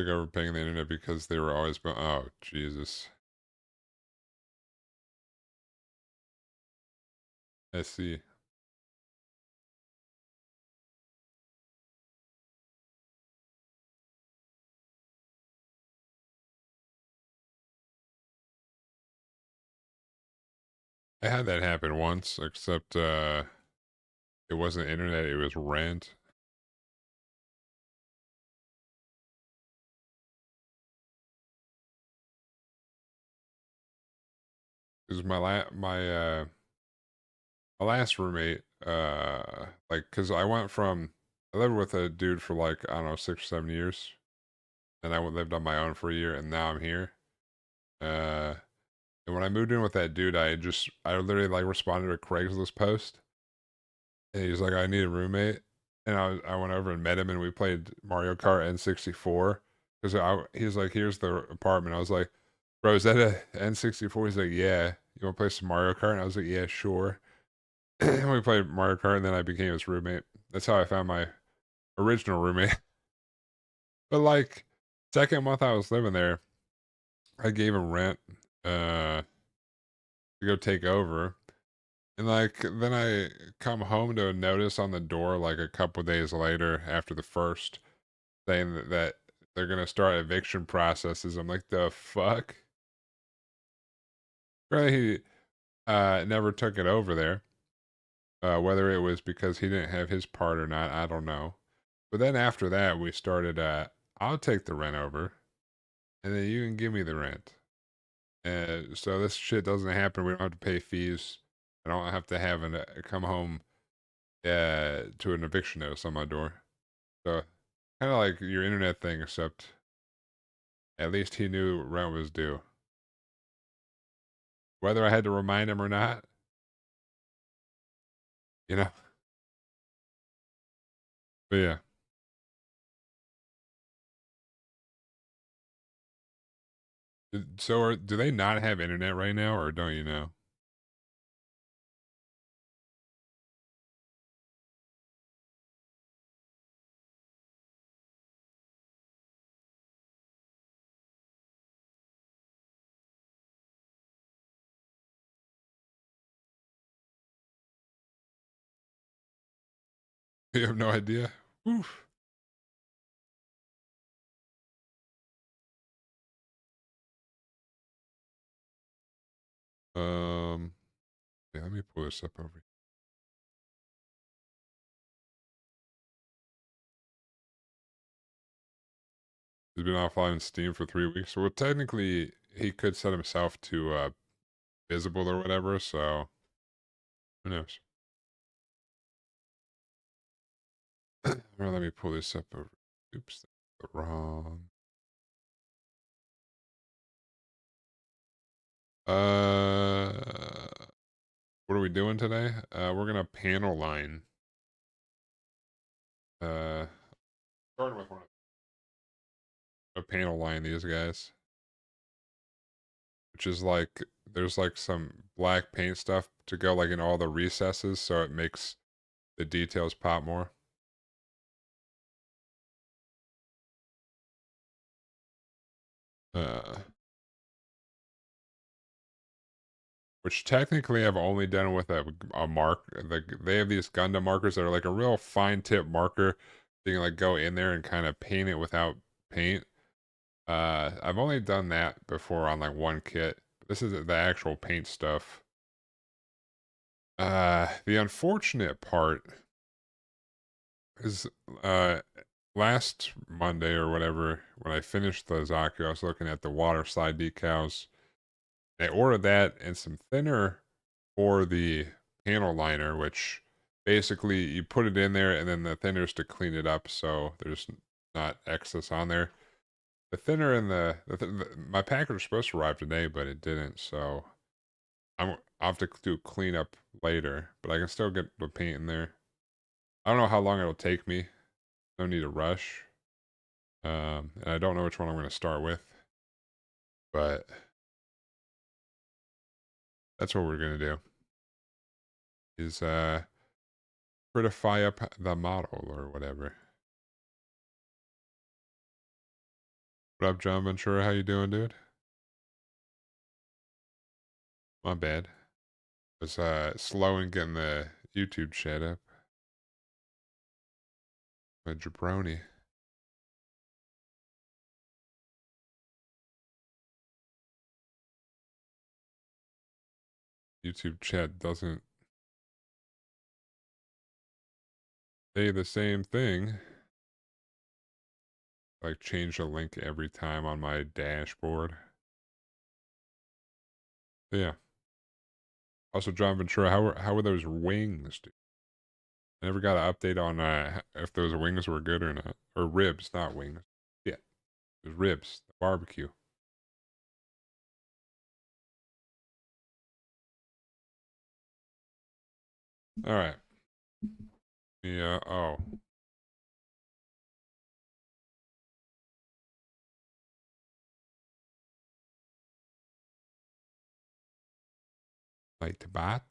Took over paying the internet because they were always oh, Jesus. I see. I had that happen once, except it wasn't internet, it was rent. 'Cause my last roommate, like, cause I went from I lived with a dude for like, I don't know, 6 or 7 years. And I lived on my own for a year, and now I'm here. Uh, and when I moved in with that dude, I literally like responded to a Craigslist post, and he's like, "I need a roommate," and I went over and met him, and we played Mario Kart N64. Because he's like, "Here's the apartment." I was like, "Bro, is that a N64?" He's like, "Yeah." You want to play some Mario Kart? And I was like, "Yeah, sure." And we played Mario Kart, and then I became his roommate. That's how I found my original roommate. But like, second month I was living there, I gave him rent. Uh, to go take over. And like then I come home to a notice on the door like a couple days later after the first saying that they're gonna start eviction processes. I'm like, the fuck? Really, he never took it over there. Whether it was because he didn't have his part or not, I don't know. But then after that we started I'll take the rent over and then you can give me the rent. So this shit doesn't happen. We don't have to pay fees. I don't have to have an come home to an eviction notice on my door. So kind of like your internet thing, except at least he knew rent was due, whether I had to remind him or not. You know. But yeah. So do they not have internet right now, or don't you know? You have no idea. Oof. Um. Yeah, let me pull this up over here. He's been offline Steam for 3 weeks. Well, technically, he could set himself to visible or whatever. So who knows? Well, let me pull this up over. Oops, that's the wrong. Uh, what are we doing today? We're gonna panel line. Uh, starting with one a panel line these guys, which is like there's like some black paint stuff to go like in all the recesses, so it makes the details pop more. Uh, which technically I've only done with a mark. They have these Gundam markers that are like a real fine tip marker. You can like go in there and kind of paint it without paint. I've only done that before on like one kit. This is the actual paint stuff. The unfortunate part is last Monday or whatever, when I finished the Zaku, I was looking at the water slide decals. I ordered that and some thinner for the panel liner, which basically you put it in there and then the thinner's to clean it up so there's not excess on there. The thinner and my package was supposed to arrive today, but it didn't. So I'll have to do cleanup later, but I can still get the paint in there. I don't know how long it'll take me. No need to rush. And I don't know which one I'm going to start with, but that's what we're going to do. Is prettify up the model or whatever. What up, John Ventura? How you doing, dude? My bad. Was slow in getting the YouTube chat up. My jabroni. YouTube chat doesn't say the same thing. Like change the link every time on my dashboard. But yeah. Also, John Ventura, how were those wings, dude? I never got an update on if those wings were good or not. Or ribs, not wings. Yeah, it was ribs. The barbecue. All right. Yeah. Oh, like Tabat.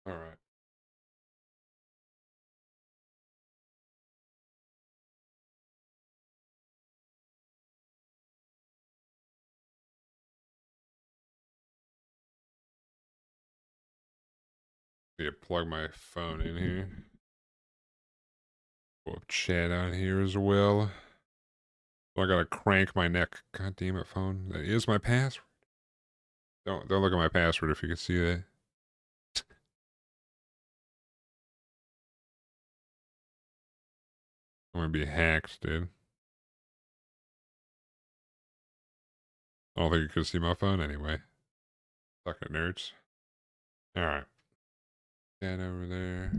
All right. Yeah, plug my phone in here. Pull up chat on here as well. I gotta crank my neck. God damn it, phone. That is my password. Don't look at my password if you can see that. I'm gonna be hacked, dude. I don't think you could see my phone anyway. Suck it, nerds. Alright. Chat over there.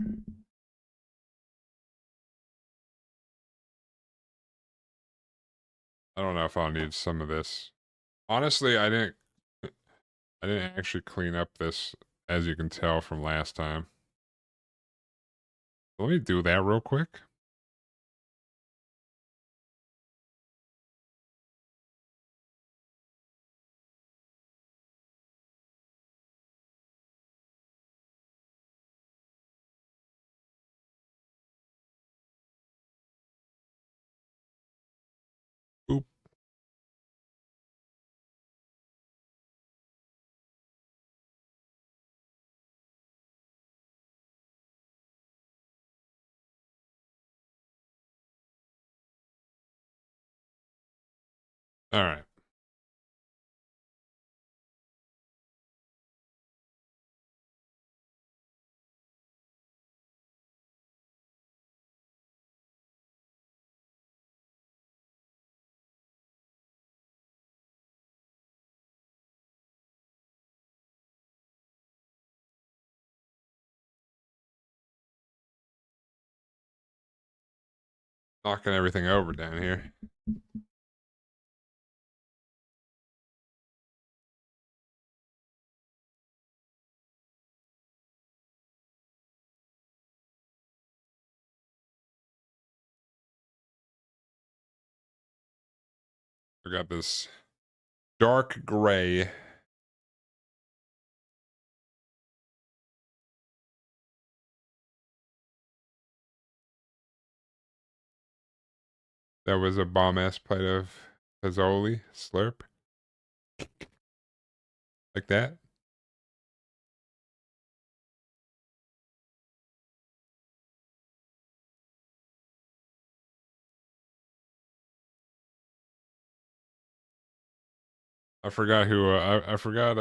I don't know if I'll need some of this. Honestly, I didn't actually clean up this, as you can tell from last time. Let me do that real quick. Oop. Alright. Knocking everything over down here. I got this dark gray. That was a bomb ass plate of Fazoli slurp. Like that. I forgot who I forgot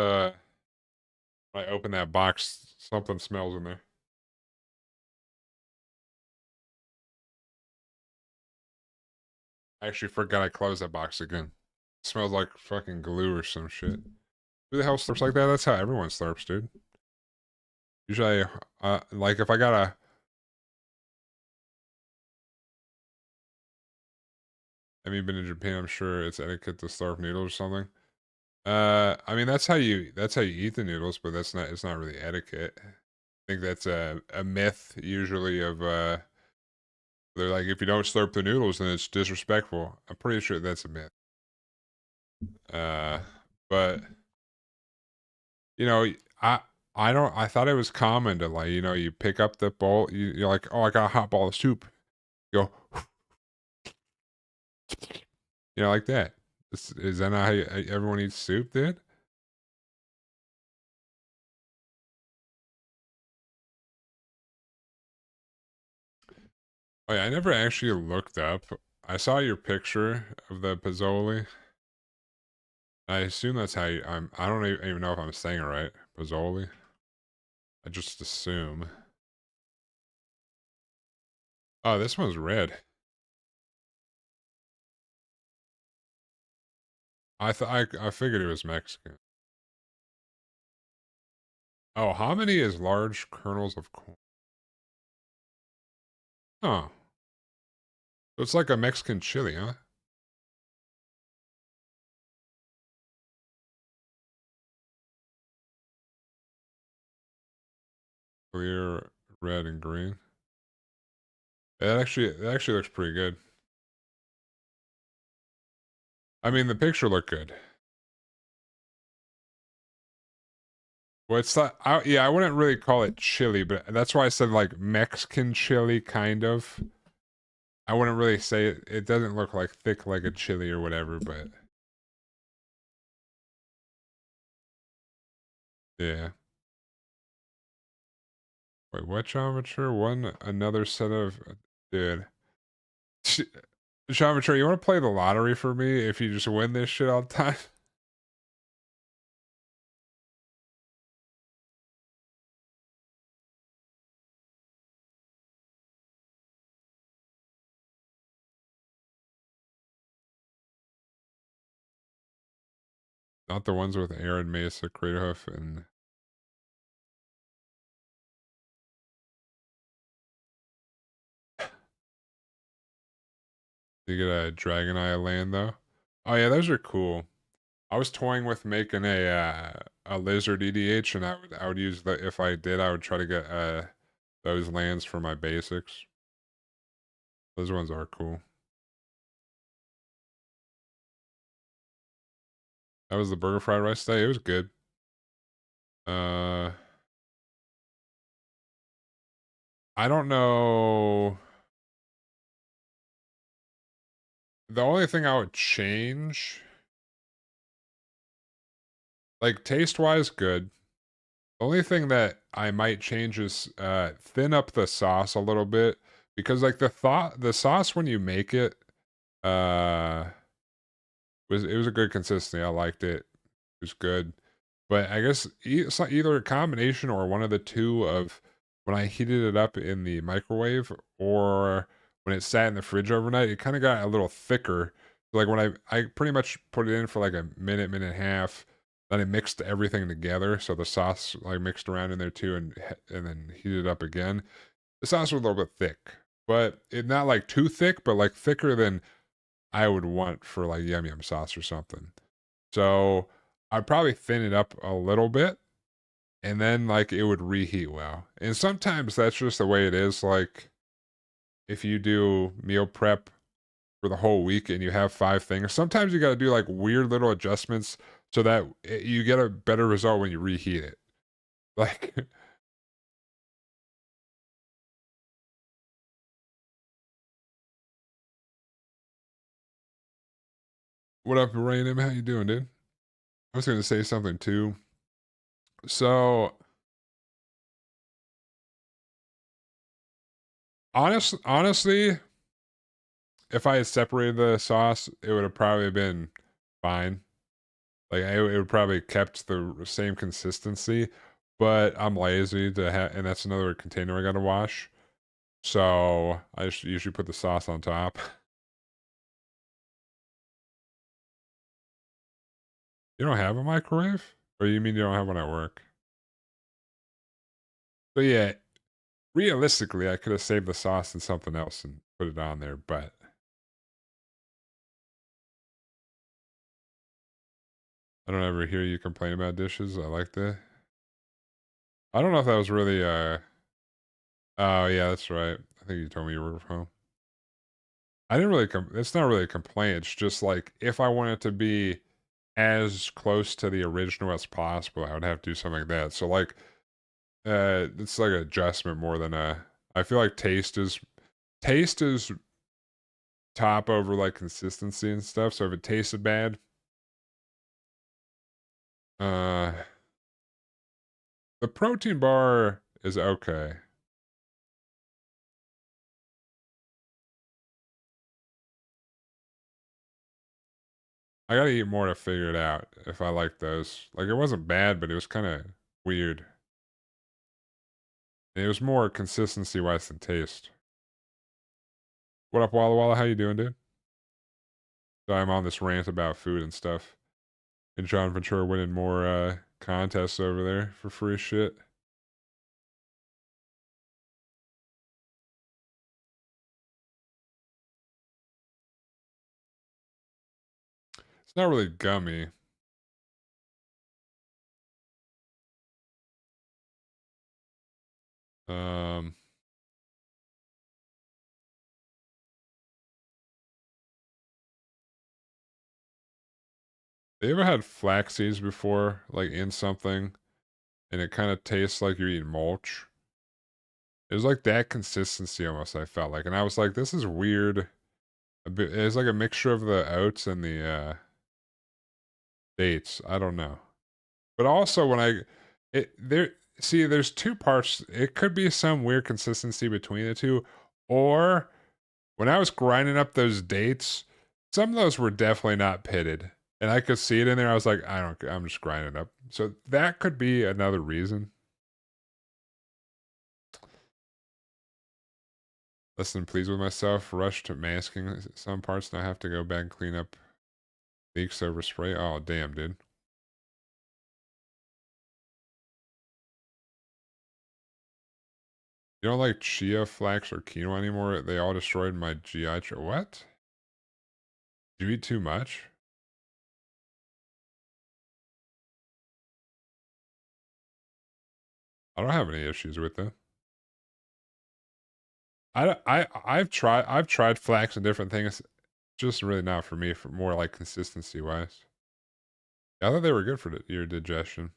when I opened that box, something smells in there. I actually forgot I closed that box again. It smells like fucking glue or some shit. Who the hell slurps like that? That's how everyone slurps, dude. Usually, like if I got a, have you been in Japan? I'm sure it's etiquette to slurp noodles or something. I mean that's how you eat the noodles, but it's not really etiquette. I think that's a myth usually of They're like, if you don't slurp the noodles, then it's disrespectful. I'm pretty sure that's a myth. Uh, but you know, I don't. I thought it was common to like, you pick up the bowl. You're like, oh, I got a hot bowl of soup. You go, like that. Is that not how everyone eats soup, dude? Oh, yeah, I never actually looked up. I saw your picture of the Pozzoli. I assume that's how I don't even know if I'm saying it right. Pozzoli. I just assume. Oh, this one's red. I figured it was Mexican. Oh, hominy is large kernels of corn. Oh, so it's like a Mexican chili, huh? Clear, red, and green. It actually looks pretty good. I mean, the picture looked good. Well, it's not. Yeah, I wouldn't really call it chili, but that's why I said like Mexican chili, kind of. I wouldn't really say it. It doesn't look like thick like a chili or whatever, but yeah. Wait, what geometry? One another set of dude. Geometry, you want to play the lottery for me if you just win this shit all the time? Not the ones with Aaron Mesa, Craterhoof, and you get a Dragon Eye land though. Oh yeah, those are cool. I was toying with making a lizard EDH, and I would use the if I did, I would try to get those lands for my basics. Those ones are cool. That was the burger fried rice day. It was good. Uh, I don't know. The only thing I would change, like taste wise, good. The only thing that I might change is thin up the sauce a little bit because like the sauce when you make it uh it was a good consistency. I liked it. It was good. But I guess it's not either a combination or one of the two of when I heated it up in the microwave or when it sat in the fridge overnight, it kind of got a little thicker. Like when I pretty much put it in for like a minute, minute and a half, then I mixed everything together, so the sauce like mixed around in there too, and then heated it up again. The sauce was a little bit thick, but it not like too thick, but like thicker than I would want for like yum yum sauce or something. So I'd probably thin it up a little bit and then like it would reheat well. And sometimes that's just the way it is. Like if you do meal prep for the whole week and you have 5 things, sometimes you got to do like weird little adjustments so that you get a better result when you reheat it. Like, what up, Random? How you doing, dude? I was going to say something too. So, honestly, if I had separated the sauce, it would have probably been fine. Like it would probably kept the same consistency, but I'm lazy to have, and that's another container I gotta wash. So I just usually put the sauce on top. You don't have a microwave, or you mean you don't have one at work? So yeah, realistically, I could have saved the sauce in something else and put it on there, but I don't ever hear you complain about dishes. I like that. I don't know if that was really. Oh yeah, that's right. I think you told me you work from home. I didn't really it's not really a complaint, it's just, like, if I want it to be as close to the original as possible, I would have to do something like that. So, like, it's like an adjustment more than a I feel like taste is top over, like, consistency and stuff, so if it tasted bad, uh, the protein bar is okay. I gotta eat more to figure it out if I like those. Like, it wasn't bad, but it was kinda weird. And it was more consistency-wise than taste. What up, Walla Walla? How you doing, dude? So I'm on this rant about food and stuff. And John Ventura winning more, contests over there for free shit. It's not really gummy. Um, they ever had flax seeds before, like, in something, and it kinda tastes like you're eating mulch? It was like that consistency almost, I felt like, and I was like, "This is weird." A bit it's like a mixture of the oats and the, dates, I don't know. But also when I it there see, there's 2 parts. It could be some weird consistency between the 2, or when I was grinding up those dates, some of those were definitely not pitted, and I could see it in there. I was like, "I don't I'm just grinding up." So that could be another reason. Less than pleased with myself, rushed to masking some parts, now I have to go back and clean up leaks over spray. Oh, damn, dude. You don't like chia, flax, or quinoa anymore? They all destroyed my GI what? Did you eat too much? I don't have any issues with them. I've tried flax and different things, just really not for me, for more like consistency wise. I thought they were good for your digestion.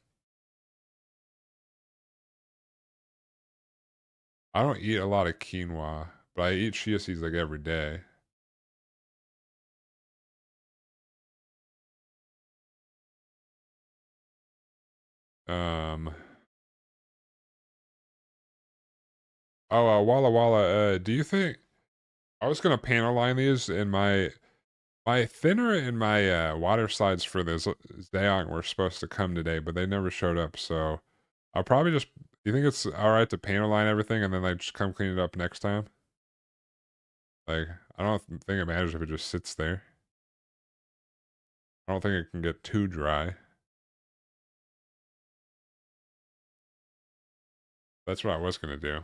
I don't eat a lot of quinoa, but I eat chia seeds like every day. Um, Walla Walla, do you think I was gonna panel line these in my thinner and my water slides for this Zeong were supposed to come today, but they never showed up. So I'll probably just. You think it's all right to panel line everything and then like just come clean it up next time? Like I don't think it matters if it just sits there. I don't think it can get too dry. That's what I was gonna do.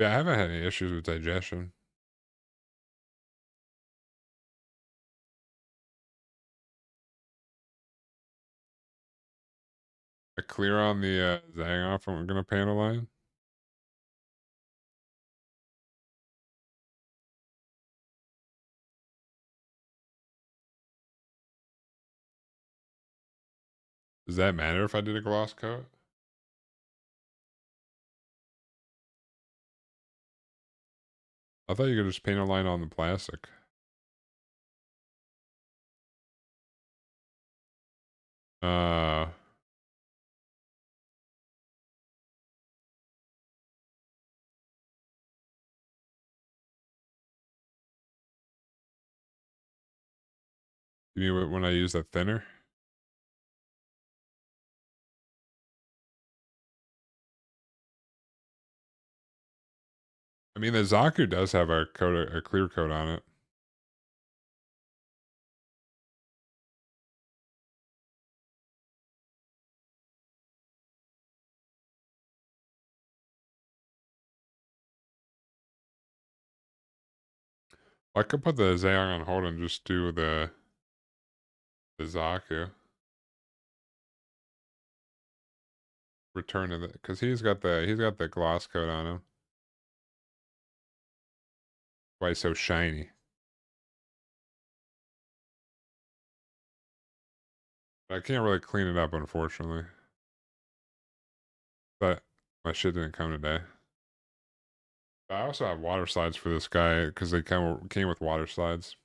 Yeah, I haven't had any issues with digestion. I clear on the Zang off. I'm gonna panel line. Does that matter if I did a gloss coat? I thought you could just panel line on the plastic. Uh, you mean when I use the thinner? I mean, the Zaku does have a clear coat on it. I could put the Zeong on hold and just do the Zaku. return to the because he's got the gloss coat on him. Why he's so shiny. I can't really clean it up, unfortunately. But my shit didn't come today. I also have water slides for this guy because they came with water slides.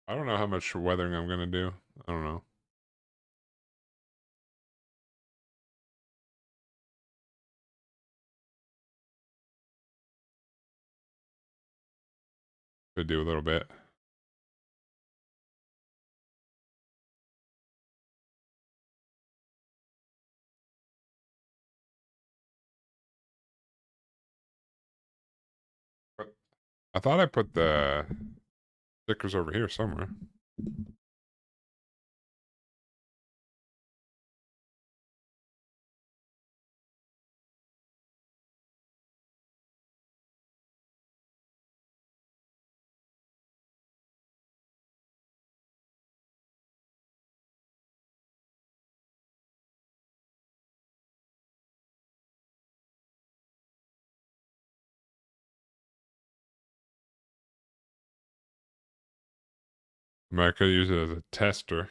I don't know how much weathering I'm gonna do. I don't know. Could do a little bit. But I thought I put the stickers over here somewhere. I could use it as a tester.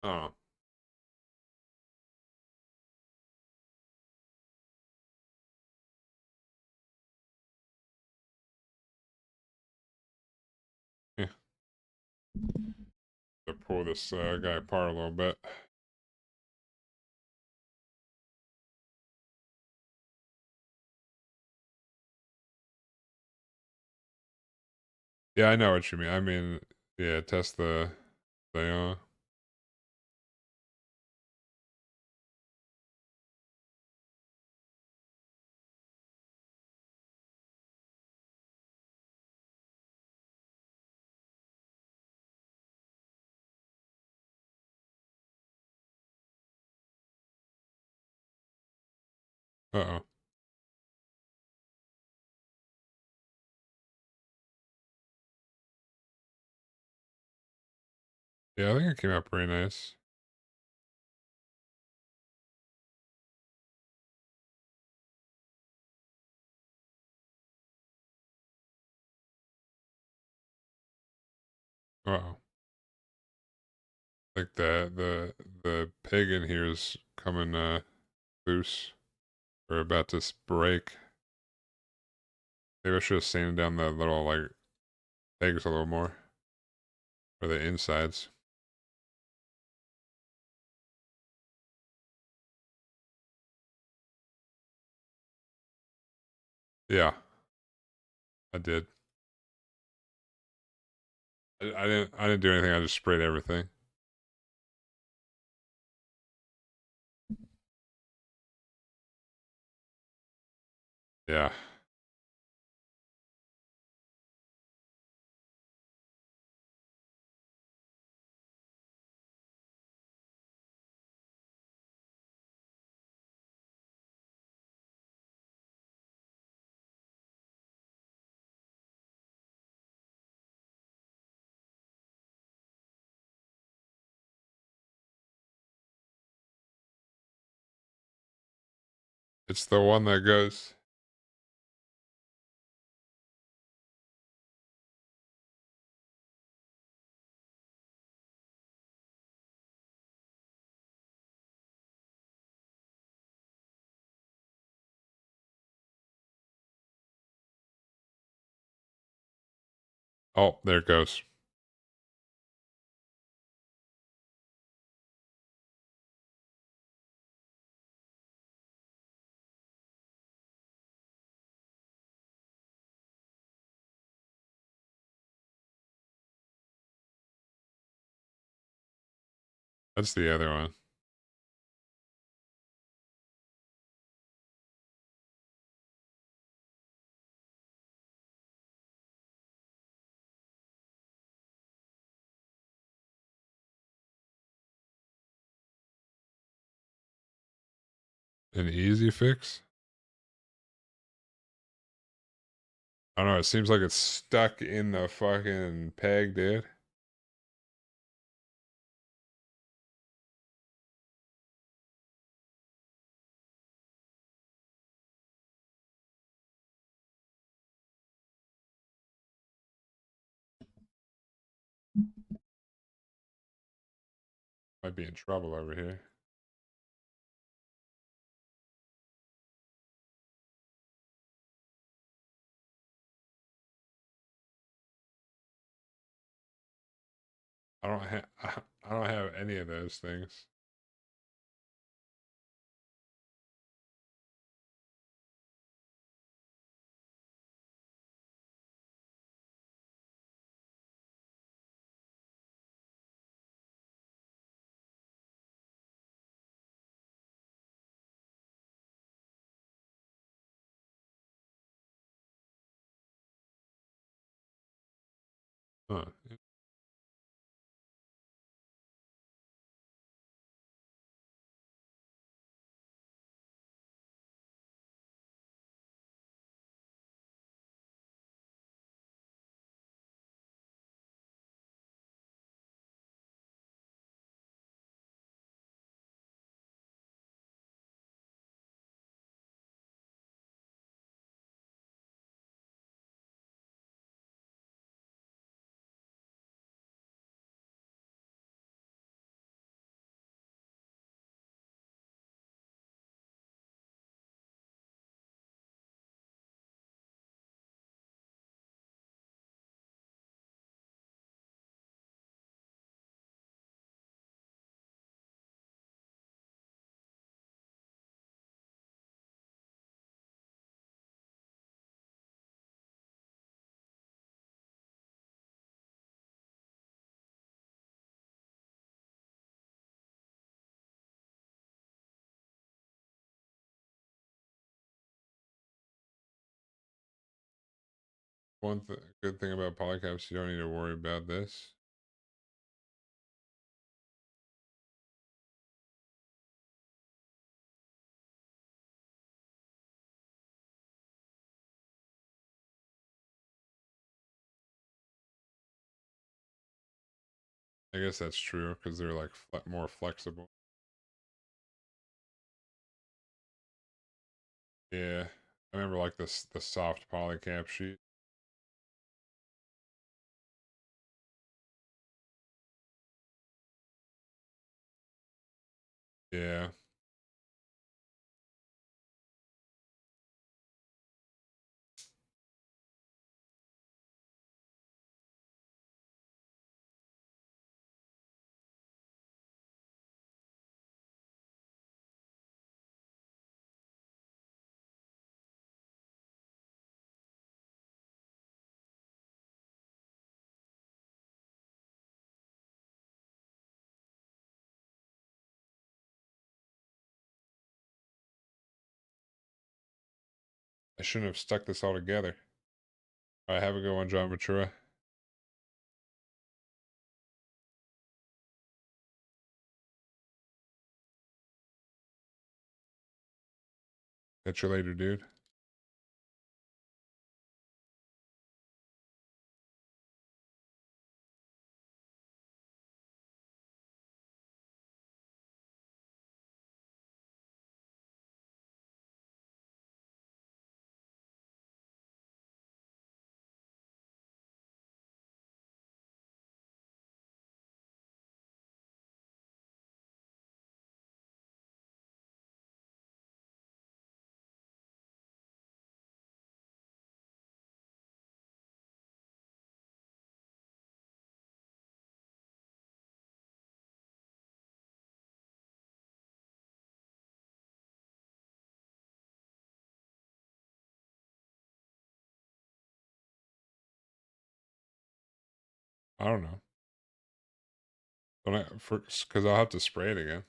Oh, yeah. To pull this guy apart a little bit. Yeah, I know what you mean. I mean, yeah, test the thing. Uh-oh. Yeah, I think it came out pretty nice. Uh-oh. Like the pig in here is coming loose. We're about to break. Maybe I should have sanded down the little like pegs a little more. Or the insides. Yeah, I did. I didn't do anything, I just sprayed everything. Yeah. It's the one that goes. Oh, there it goes. That's the other one. An easy fix? I don't know. It seems like it's stuck in the fucking peg, dude. Might be in trouble over here. I don't have. I don't have any of those things. Huh. Good thing about polycaps, you don't need to worry about this. I guess that's true because they're like more flexible. Yeah, I remember like this the soft polycap sheet. Yeah, I shouldn't have stuck this all together. All right, have a good one, John Matura. Catch you later, dude. I don't know. Don't I, for because I'll have to spray it again.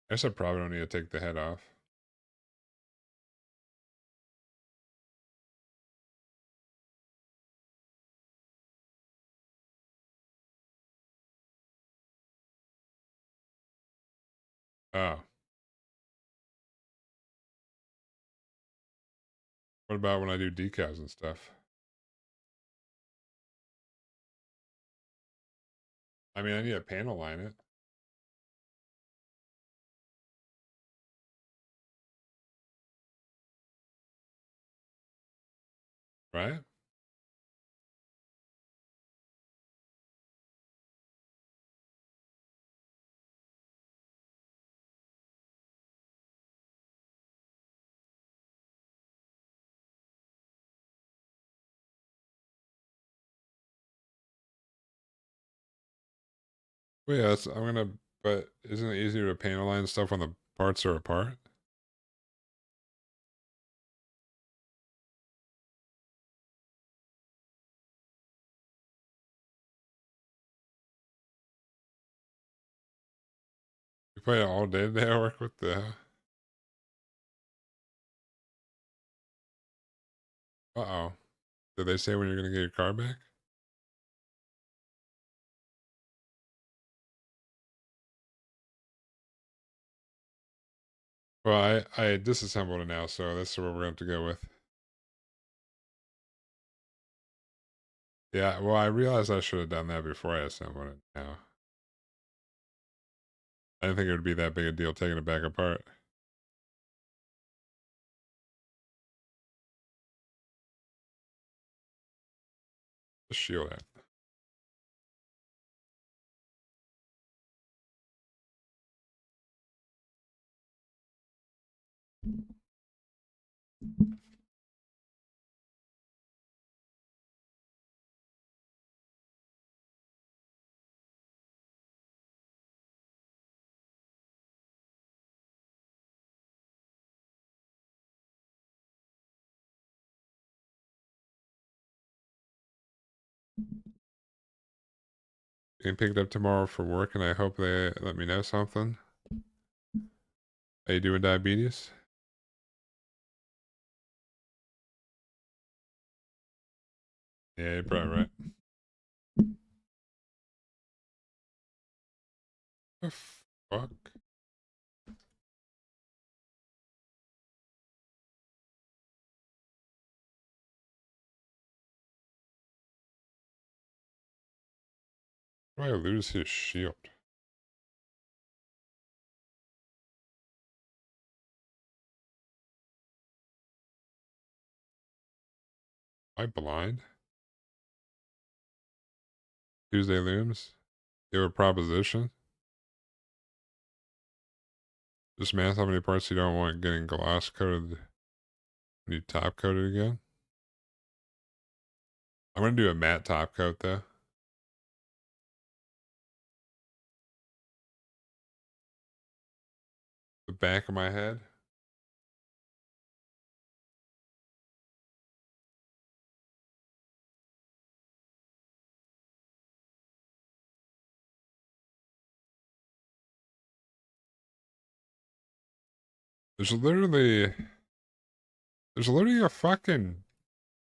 I guess I probably don't need to take the head off. Oh. What about when I do decals and stuff? I mean, I need a panel line it. Right? Well, yeah, I'm gonna, but isn't it easier to panel line stuff when the parts are apart? You play it all day today at work with the. Uh-oh. Did they say when you're gonna get your car back? Well, I disassembled it now, so that's what we're going to go with. Yeah, well, I realized I should have done that before I assembled it now. I didn't think it would be that big a deal taking it back apart. The shield it. You can pick it up tomorrow for work, and I hope they let me know something. Are you doing diabetes? Yeah, you're probably right. The fuck? Why did I lose his shield? Am I blind? Tuesday looms? They were proposition? Just math how many parts you don't want getting gloss coated when you top coat it again. I'm gonna do a matte top coat though. The back of my head. There's literally there's literally a fucking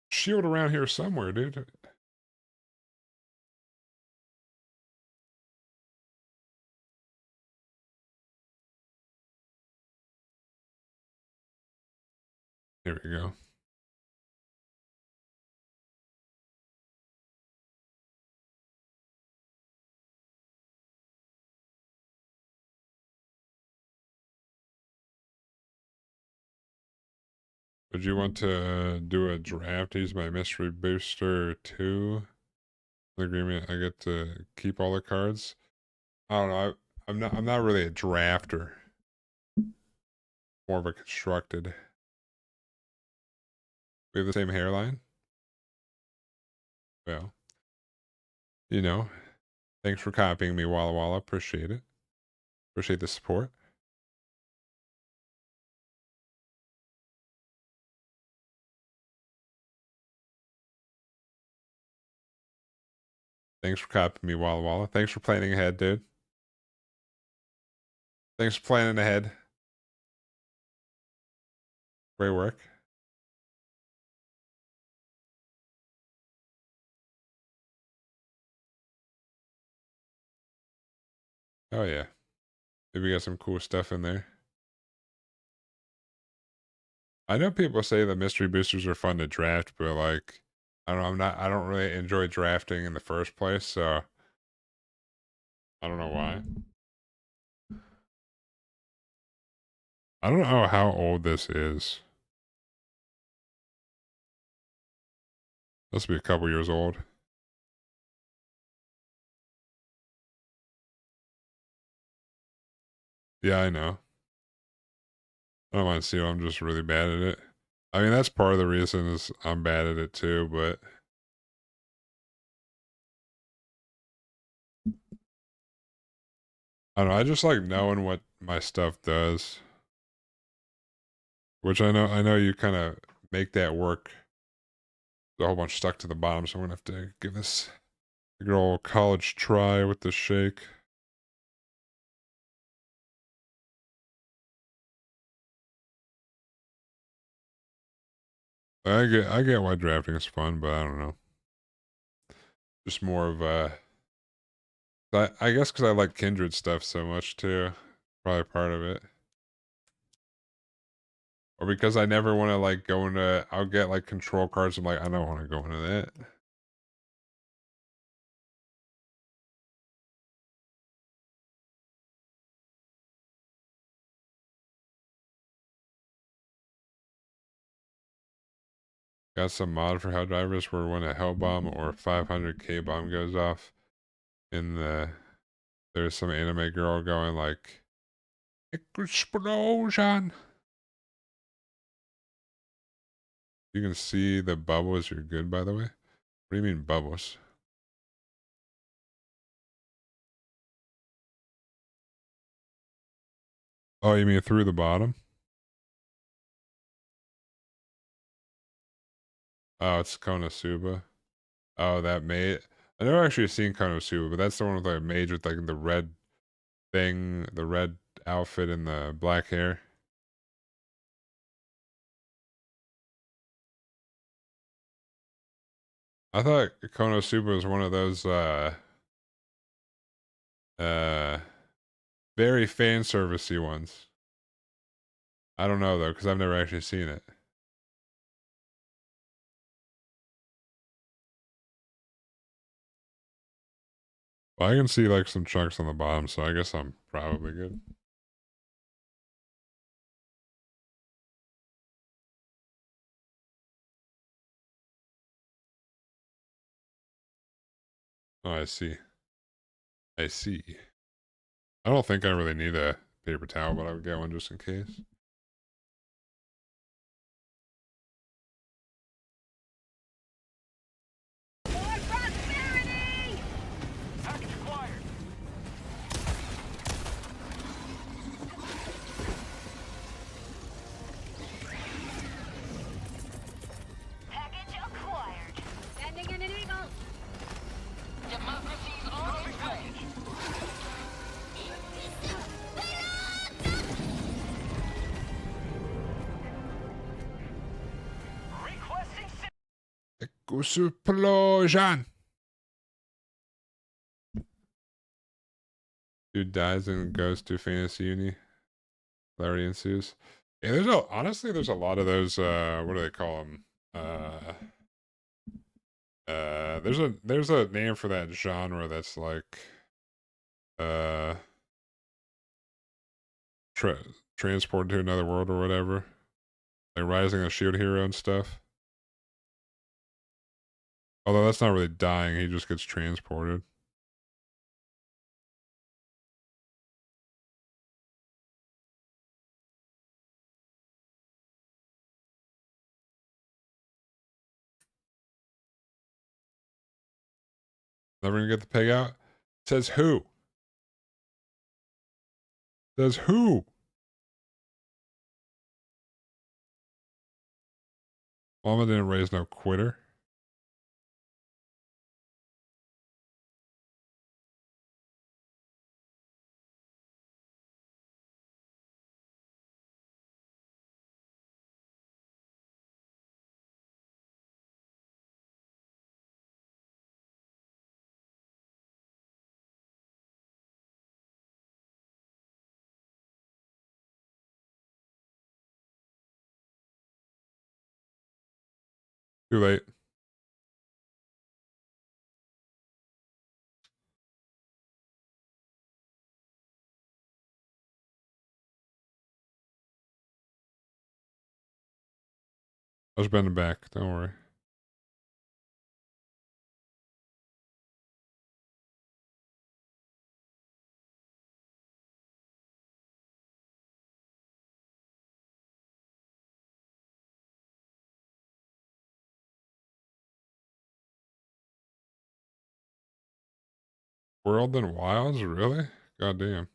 shield around here somewhere, dude. Here we go. Would you want to do a draft? Use my mystery booster too. The agreement I get to keep all the cards. I don't know. I'm not really a drafter. More of a constructed. We have the same hairline. Well, you know. Thanks for copying me, Walla Walla. Appreciate it. Appreciate the support. Thanks for copying me, Walla Walla. Thanks for planning ahead, dude. Thanks for planning ahead. Great work. Oh yeah. Maybe got some cool stuff in there. I know people say the mystery boosters are fun to draft, but like, I don't know. I don't really enjoy drafting in the first place, so I don't know why. I don't know how old this is. Must be a couple years old. Yeah, I know. I don't mind seeing. I'm just really bad at it. I mean, that's part of the reason is I'm bad at it too, but I don't know. I just like knowing what my stuff does, which I know you kind of make that work. There's a whole bunch stuck to the bottom, so I'm gonna have to give this a good old college try with the shake. I get why drafting is fun, but I don't know. Just more of I guess because I like Kindred stuff so much too. Probably part of it. Or because I never want to like go into I'll get like control cards. I'm like, I don't want to go into that. Got some mod for Hell Divers where when a Hell Bomb or 500k bomb goes off in there's some anime girl going like explosion. You can see the bubbles. You're good, by the way. What do you mean bubbles? Oh, you mean through the bottom? Oh, it's Konosuba. Oh, that made. I never actually seen Konosuba, but that's the one with the mage with like the red thing, the red outfit and the black hair. I thought Konosuba was one of those uh very fan servicey ones. I don't know though, because I've never actually seen it. Well, I can see like some chunks on the bottom, so I guess I'm probably good. Oh, I see. I see. I don't think I really need a paper towel, but I would get one just in case. Explosion! Dude dies and goes to fantasy uni. Larry ensues. Yeah, there's a lot of those what do they call them? There's a name for that genre that's like uh tra transported to another world or whatever. Like Rising a Shield Hero and stuff. Although that's not really dying, he just gets transported. Never gonna get the peg out. Says who? Says who? Mama didn't raise no quitter. Too late. I was bending back. Don't worry. World and Wilds? Really? Goddamn.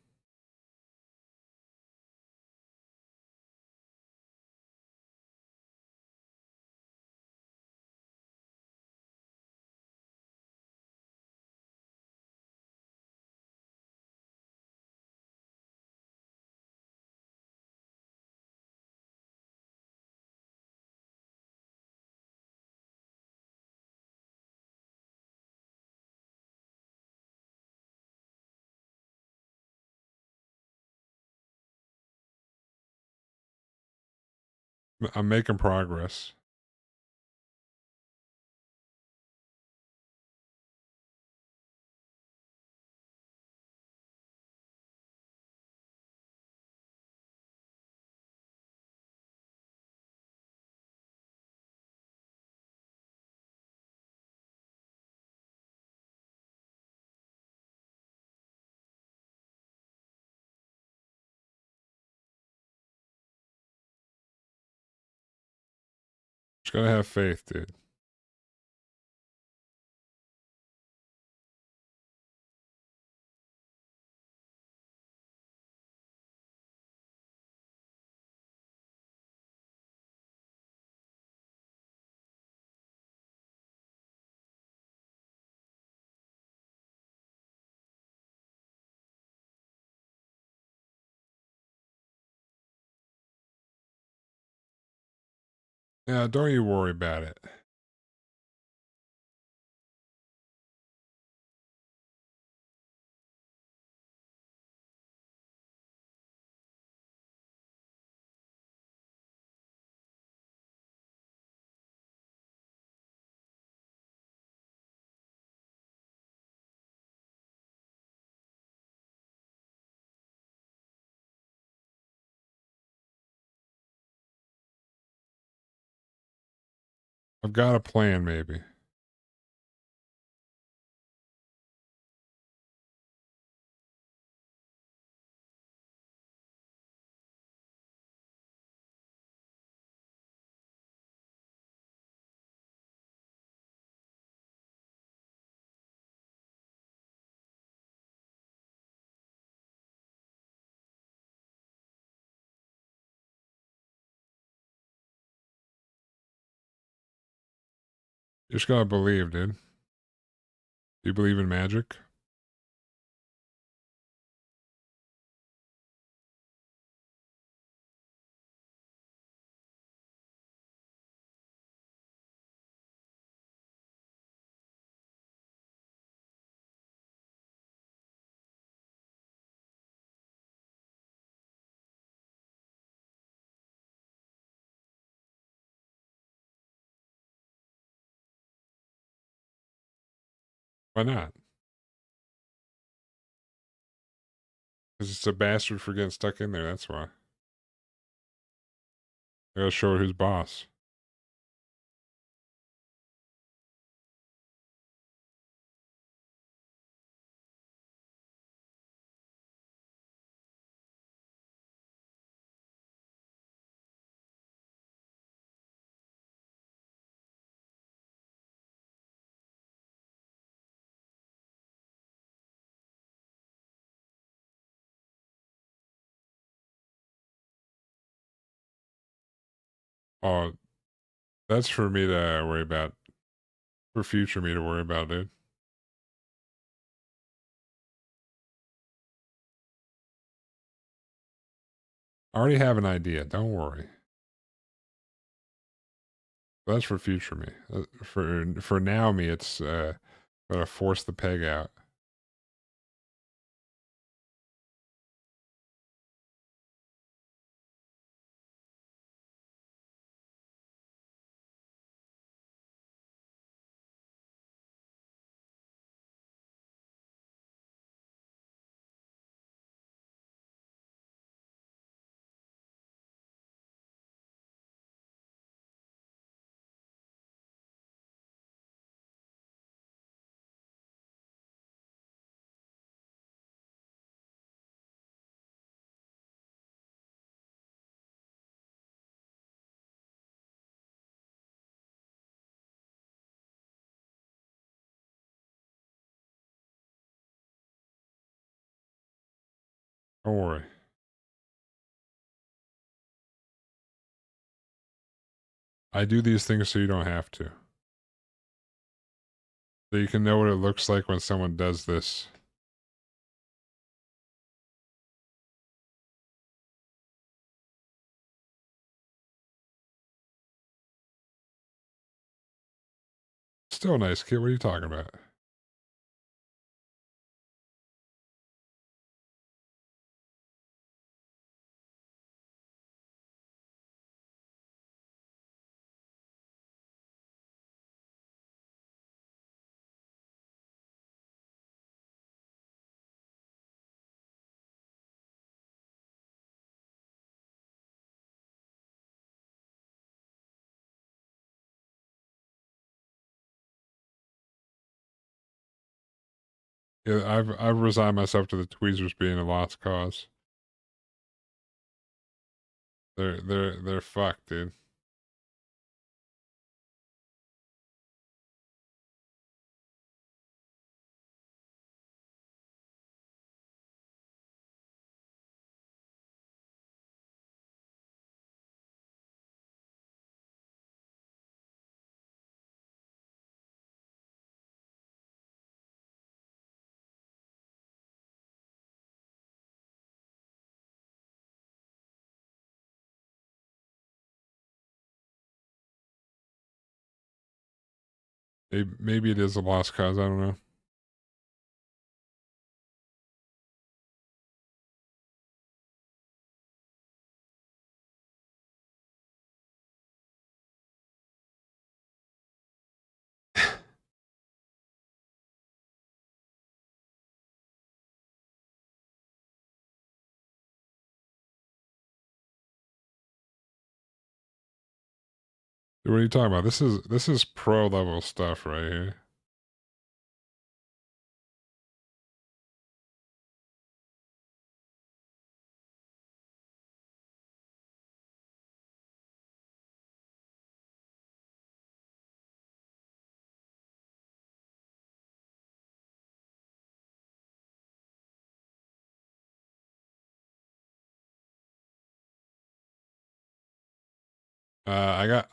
I'm making progress. Just gotta have faith, dude. Yeah, don't you worry about it. I've got a plan, maybe. You just gotta believe, dude. Do you believe in magic? Why not? Because it's a bastard for getting stuck in there, that's why. I gotta show her who's boss. Oh, that's for me to worry about. For future me to worry about, dude. I already have an idea. Don't worry. That's for future me. For now me, it's gotta force the peg out. Don't worry. I do these things so you don't have to. So you can know what it looks like when someone does this. Still nice, kid. What are you talking about? Yeah, I've resigned myself to the tweezers being a lost cause. They're fucked, dude. Maybe it is a lost cause. I don't know. Dude, what are you talking about? This is pro level stuff right here.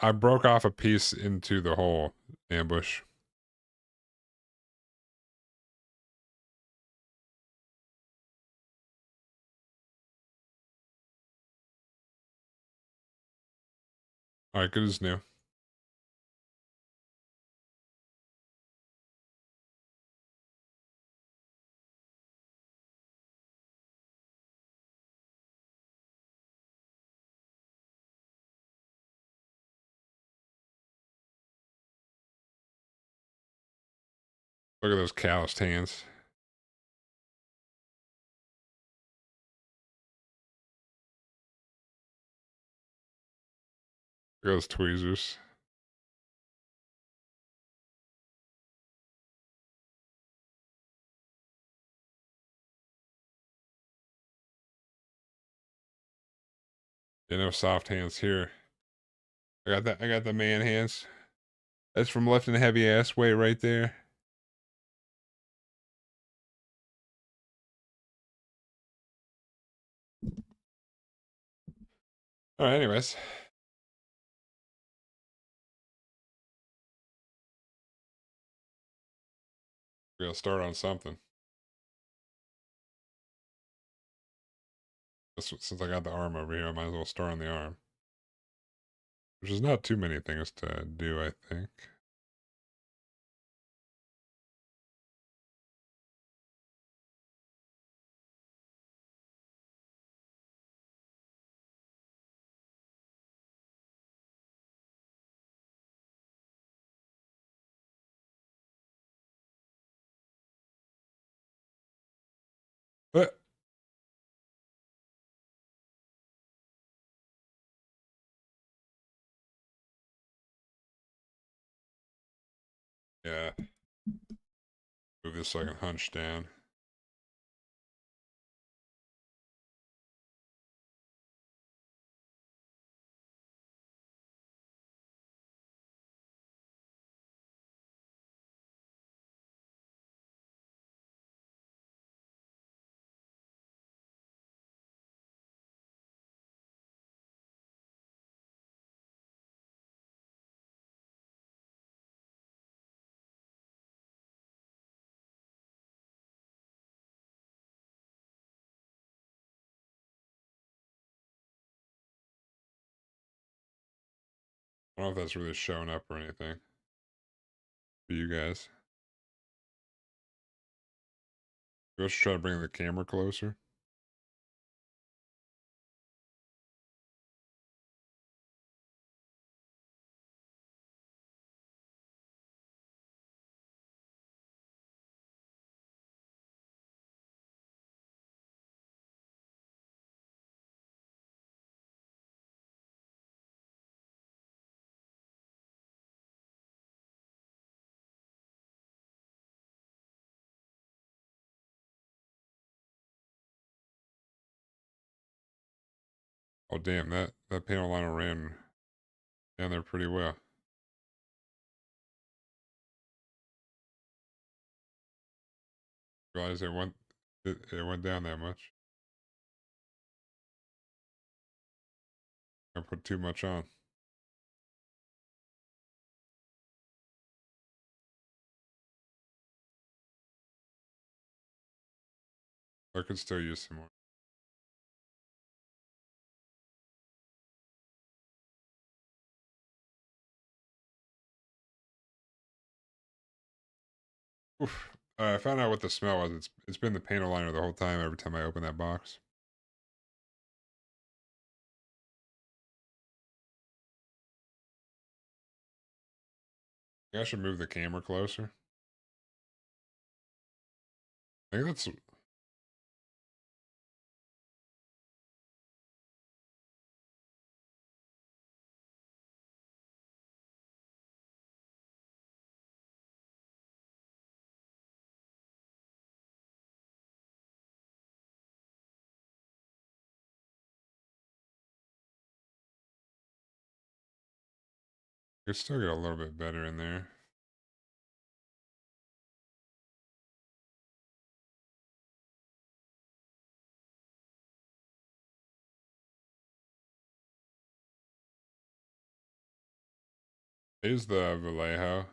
I broke off a piece into the whole ambush. All right, good as new. Look at those calloused hands. Look at those tweezers. You know, soft hands here. I got the man hands. That's from lifting a heavy ass weight right there. All right, anyways. We're gonna start on something. Since I got the arm over here, I might as well start on the arm. Which is not too many things to do, I think. But yeah, move this so I can hunch down. I don't know if that's really showing up or anything for you guys. Let's try to bring the camera closer. Oh damn, that panel liner ran down there pretty well. Realize it went down that much. I put too much on. I could still use some more. Oof. I found out what the smell was. It's been the panel liner the whole time. Every time I open that box. I should move the camera closer. I think that's could still get a little bit better in there. Here's the Vallejo.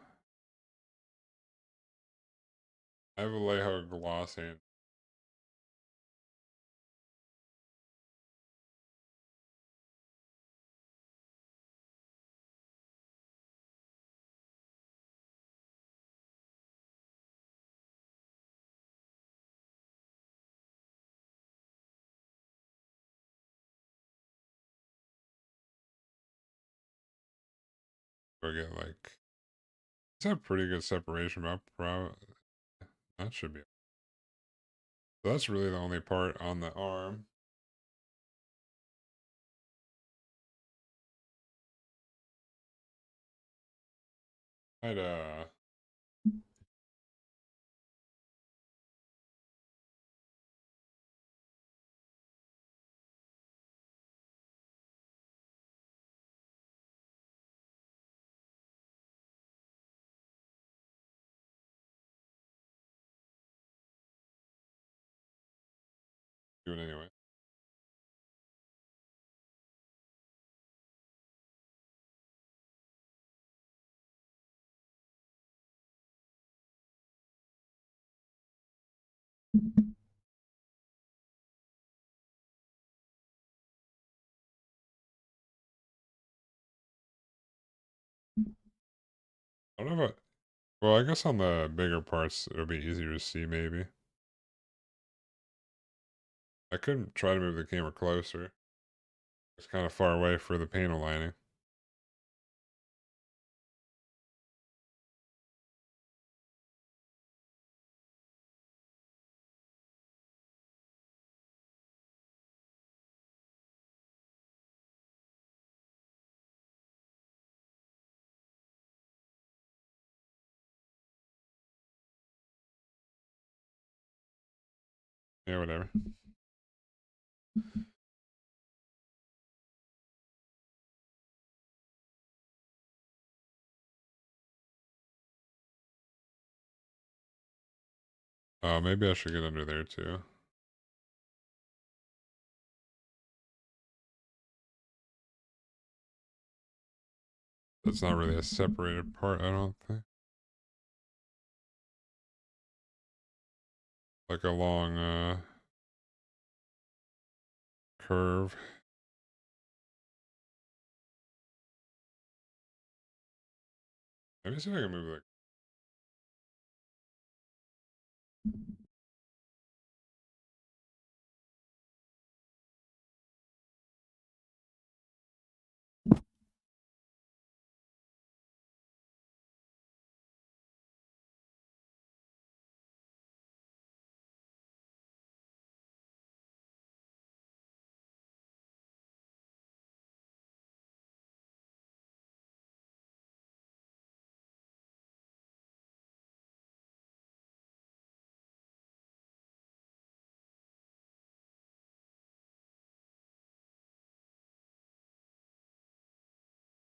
I have Vallejo gloss hand. I get like it's a pretty good separation, but that should be. So that's really the only part on the arm. I'd do it anyway. I don't know if well, I guess on the bigger parts it'll be easier to see maybe. I couldn't try to move the camera closer. It's kind of far away for the panel lining. Yeah, whatever. Maybe I should get under there too. That's not really a separated part, I don't think. Like a long curve. Maybe see if I can move like.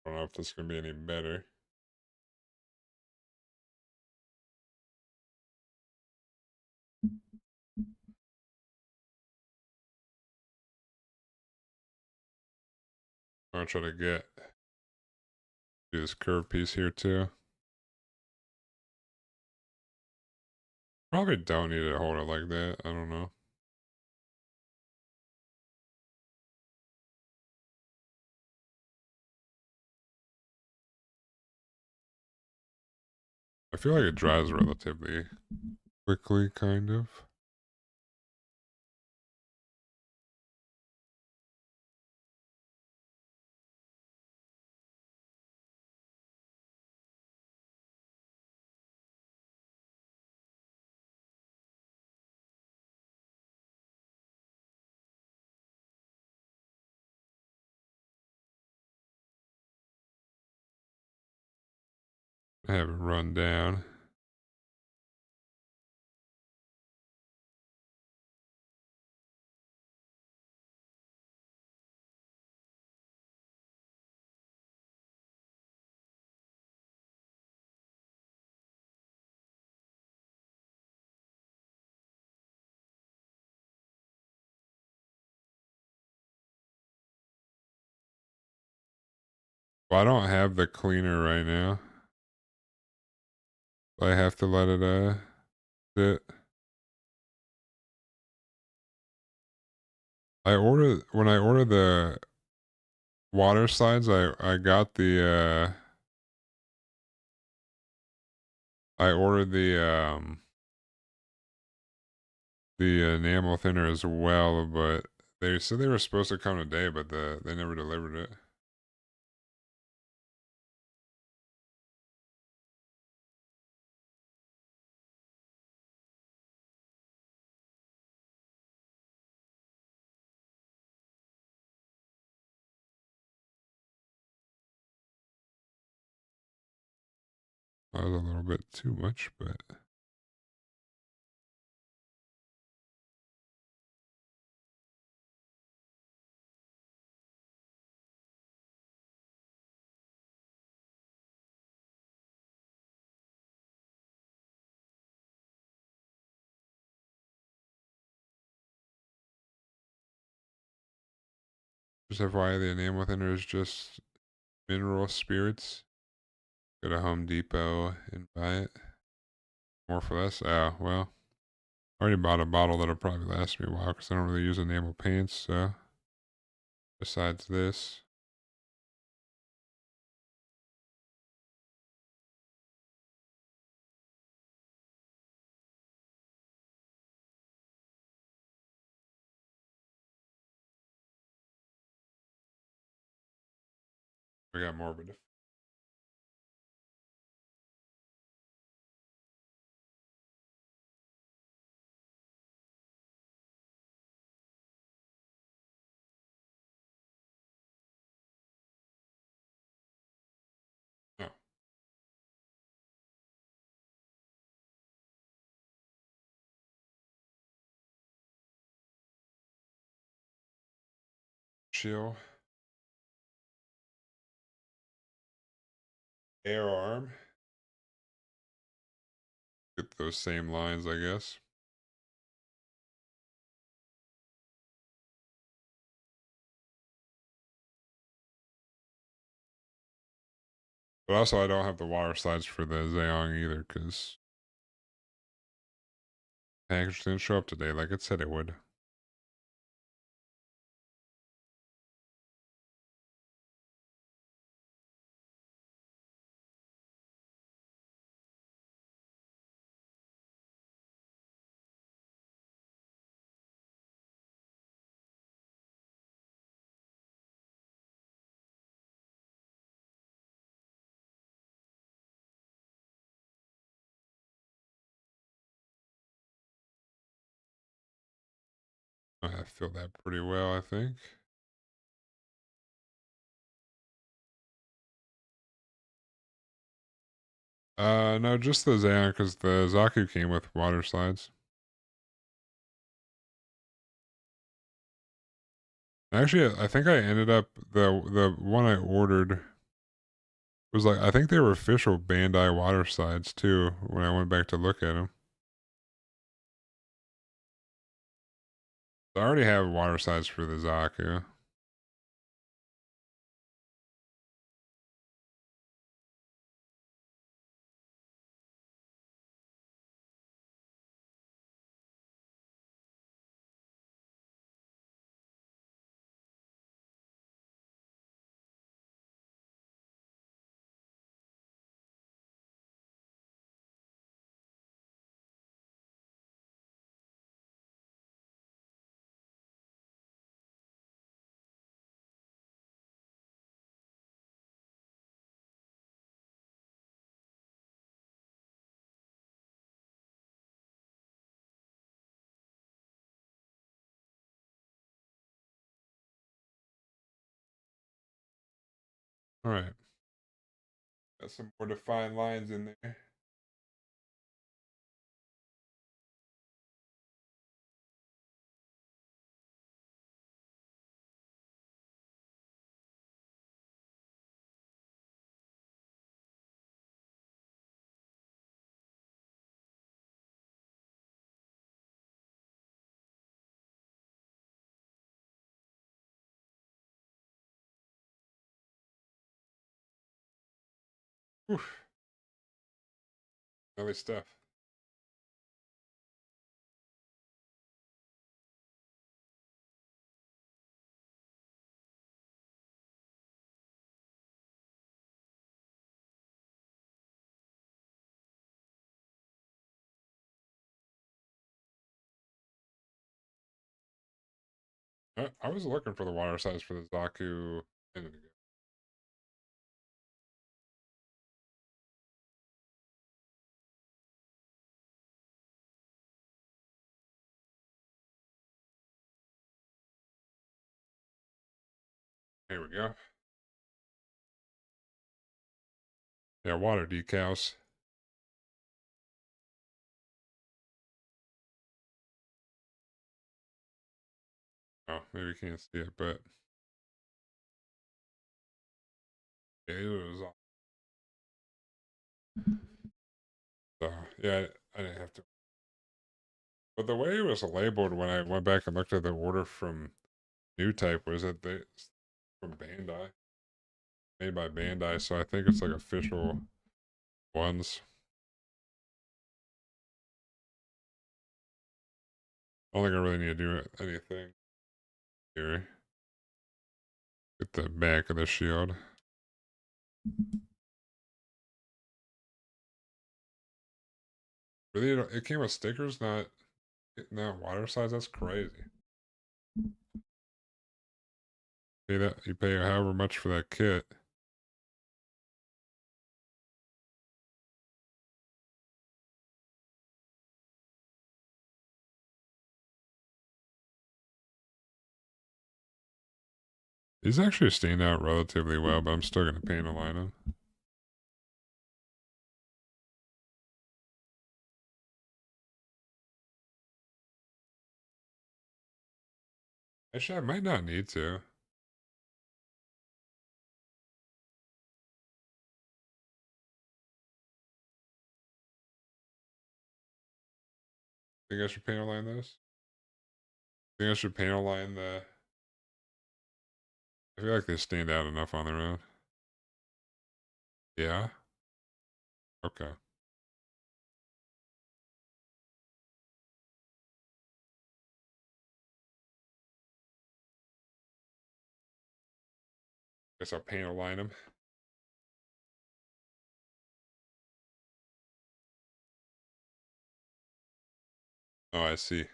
I don't know if this is gonna be any better. I'm gonna try to do this curve piece here too. Probably don't need to hold it like that. I don't know. I feel like it dries relatively quickly, kind of. I have it run down. Well, I don't have the cleaner right now. I have to let it sit. When I ordered the water slides, I got I ordered the enamel thinner as well, but they said they were supposed to come today, but they never delivered it. That was a little bit too much, but just FYI, the enamel thinner is just mineral spirits. Go to Home Depot and buy it. More for less. Oh, well. I already bought a bottle that'll probably last me a while because I don't really use enamel paints, so besides this. I got more, but no. Chill. Air arm. Get those same lines, I guess. But also, I don't have the water slides for the Zeong either because package didn't show up today like it said it would. I feel that pretty well, I think. No, just the Zeong, because the Zaku came with water slides. Actually, I think I ended up the one I ordered was like I think they were official Bandai water slides too. When I went back to look at them, I already have water slides for the Zaku. All right, got some more defined lines in there. Whew, lovely stuff. I was looking for the water slides for the Zaku. A minute ago. Here we go. Yeah, water decals. Oh, maybe you can't see it, but yeah, it was. So yeah, I didn't have to. But the way it was labeled when I went back and looked at the order from New Type was that they from Bandai, made by Bandai. So I think it's like official ones. I don't think I really need to do anything here. Get the back of the shield. Really, it came with stickers, not water slides. That's crazy. Pay that you pay however much for that kit. These actually stand out relatively well, but I'm still gonna paint align them. Actually, I might not need to. Think I should paint align this? Think I should paint align the. I feel like they stand out enough on their own. Yeah. Okay. Guess I'll paint align them. Oh, I see.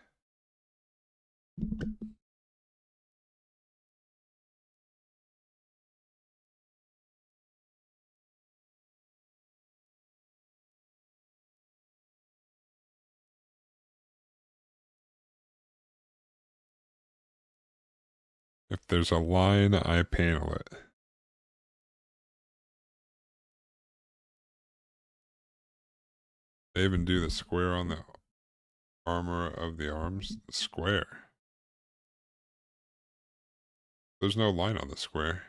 If there's a line, I panel it. They even do the square on the armor of the arms. The square. There's no line on the square.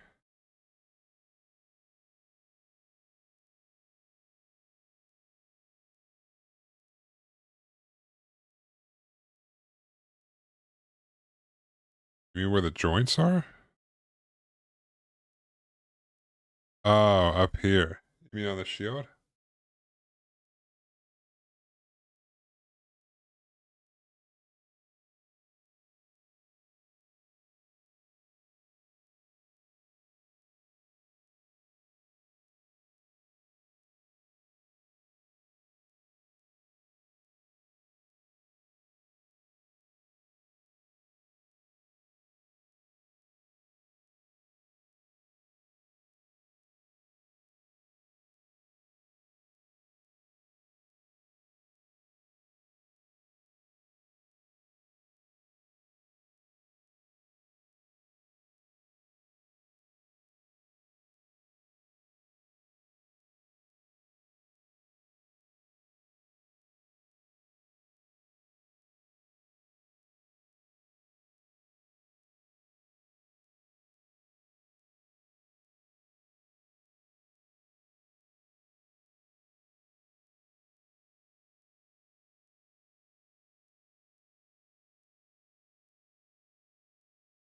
You mean where the joints are? Oh, up here. You mean on the shield?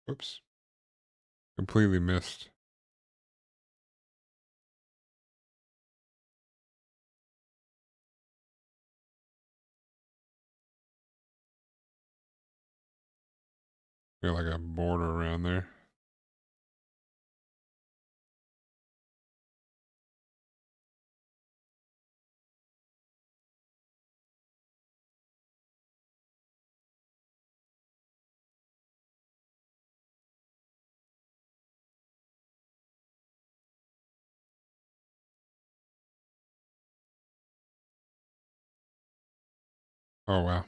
Whoops. Completely missed. Got like a border around there. Oh, wow.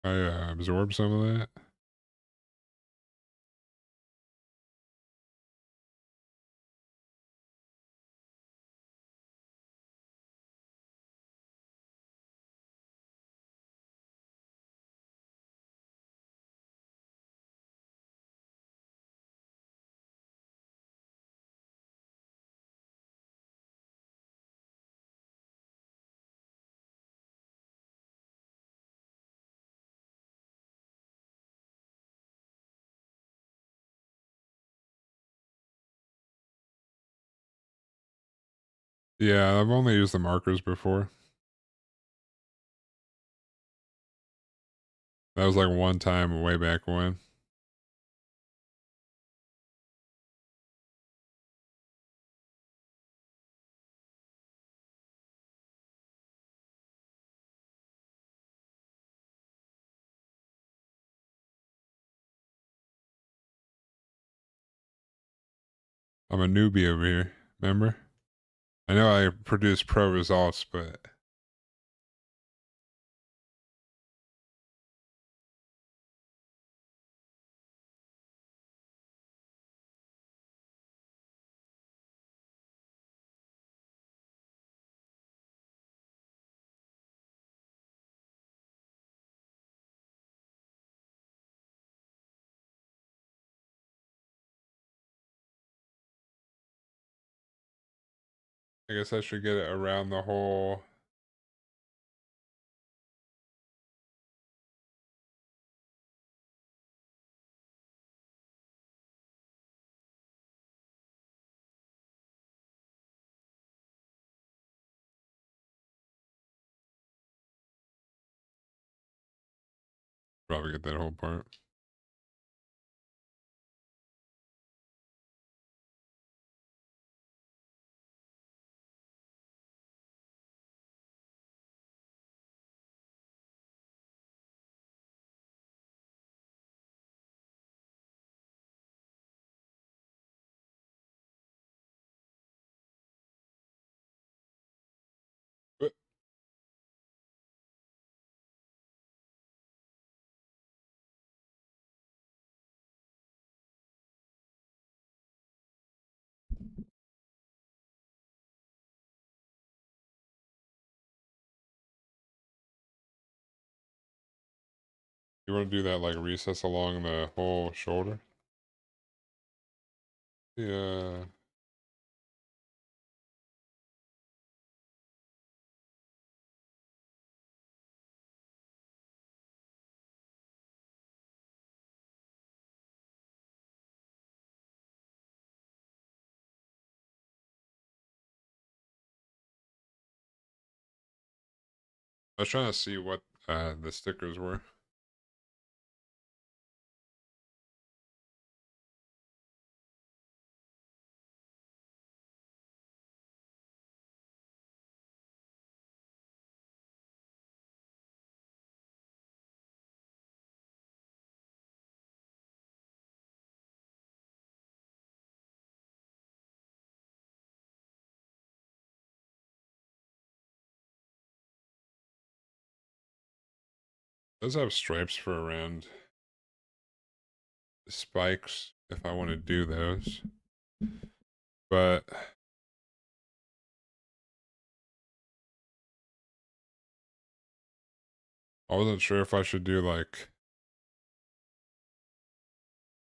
I absorbed some of that. Yeah, I've only used the markers before. That was like one time way back when. I'm a newbie over here. Remember? I know I produce pro results, but I guess I should get it around the whole. Probably get that whole part. You want to do that like recess along the whole shoulder? Yeah. I was trying to see what the stickers were. It does have stripes for around the spikes if I want to do those. But I wasn't sure if I should do like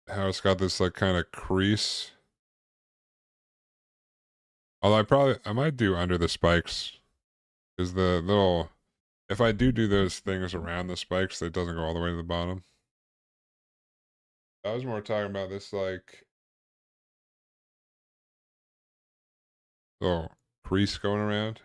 how it's got this like kind of crease. Although I might do under the spikes because the little if I do those things around the spikes, it doesn't go all the way to the bottom. I was more talking about this like little crease going around.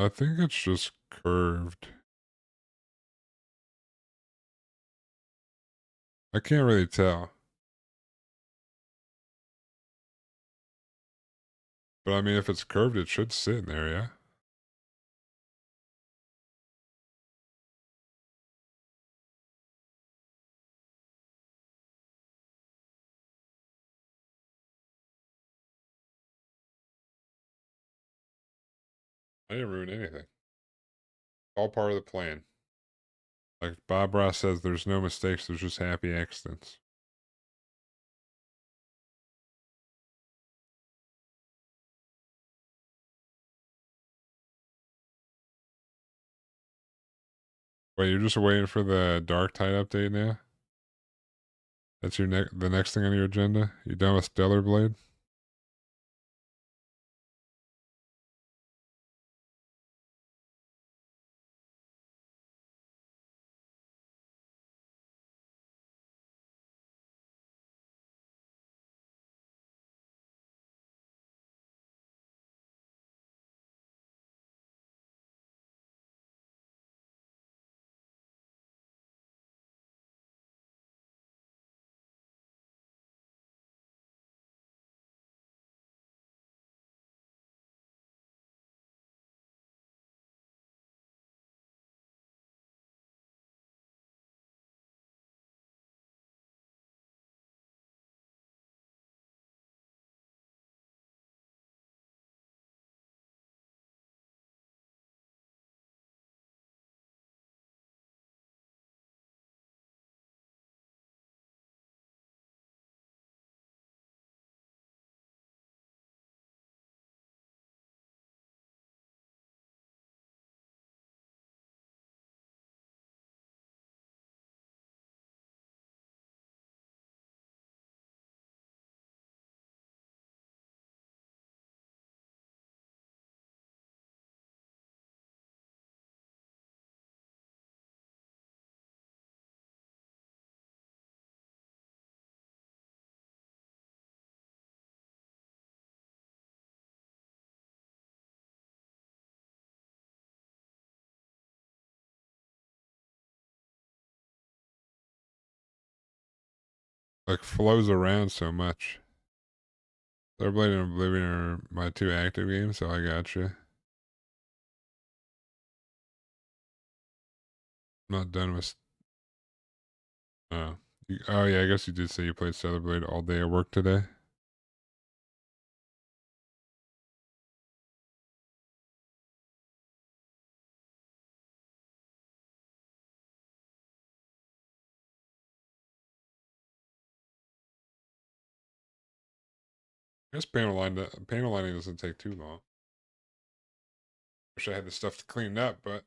I think it's just curved. I can't really tell. But I mean, if it's curved, it should sit in there, yeah? I didn't ruin anything. All part of the plan. Like Bob Ross says, there's no mistakes, there's just happy accidents. Wait, you're just waiting for the Dark Tide update now? That's the next thing on your agenda? You done with Stellar Blade? Like flows around so much. Stellar Blade and Oblivion are my two active games, so I got you. I'm not done with. Oh. Oh, yeah, I guess you did say you played Stellar Blade all day at work today. I guess panel lining doesn't take too long. Wish I had the stuff to clean up, but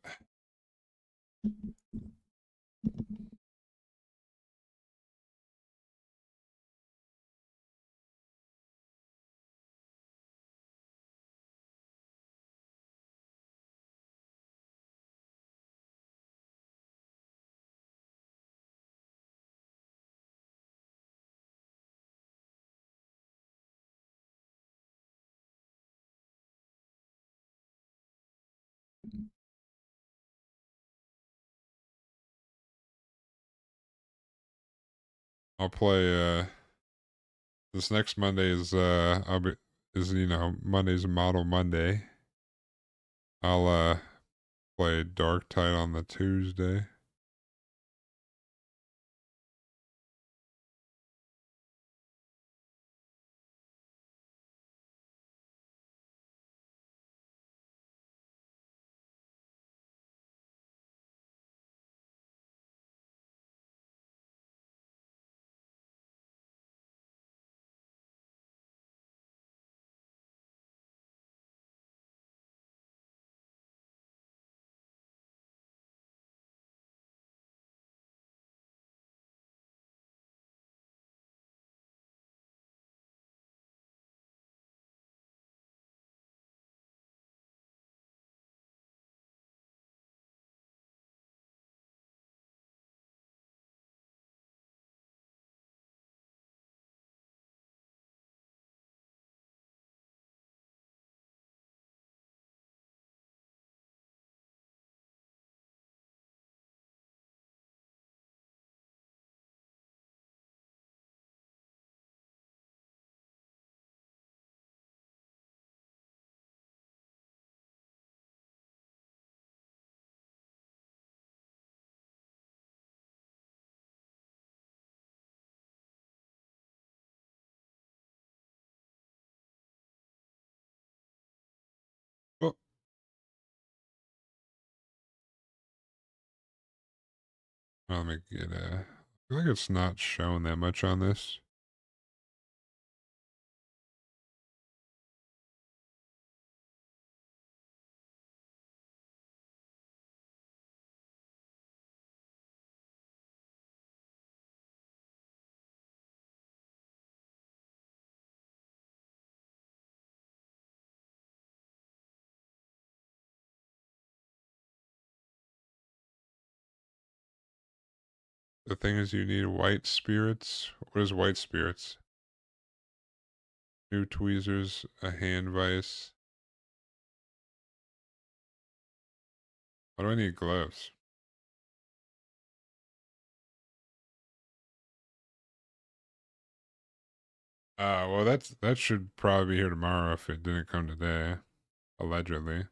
I'll play this next Monday is I'll be is Monday's Model Monday. I'll play Dark Tide on the Tuesday. Oh, let me get I feel like it's not showing that much on this. The thing is, you need white spirits. What is white spirits? New tweezers, a hand vise. Why do I need gloves? Well, that should probably be here tomorrow if it didn't come today, allegedly.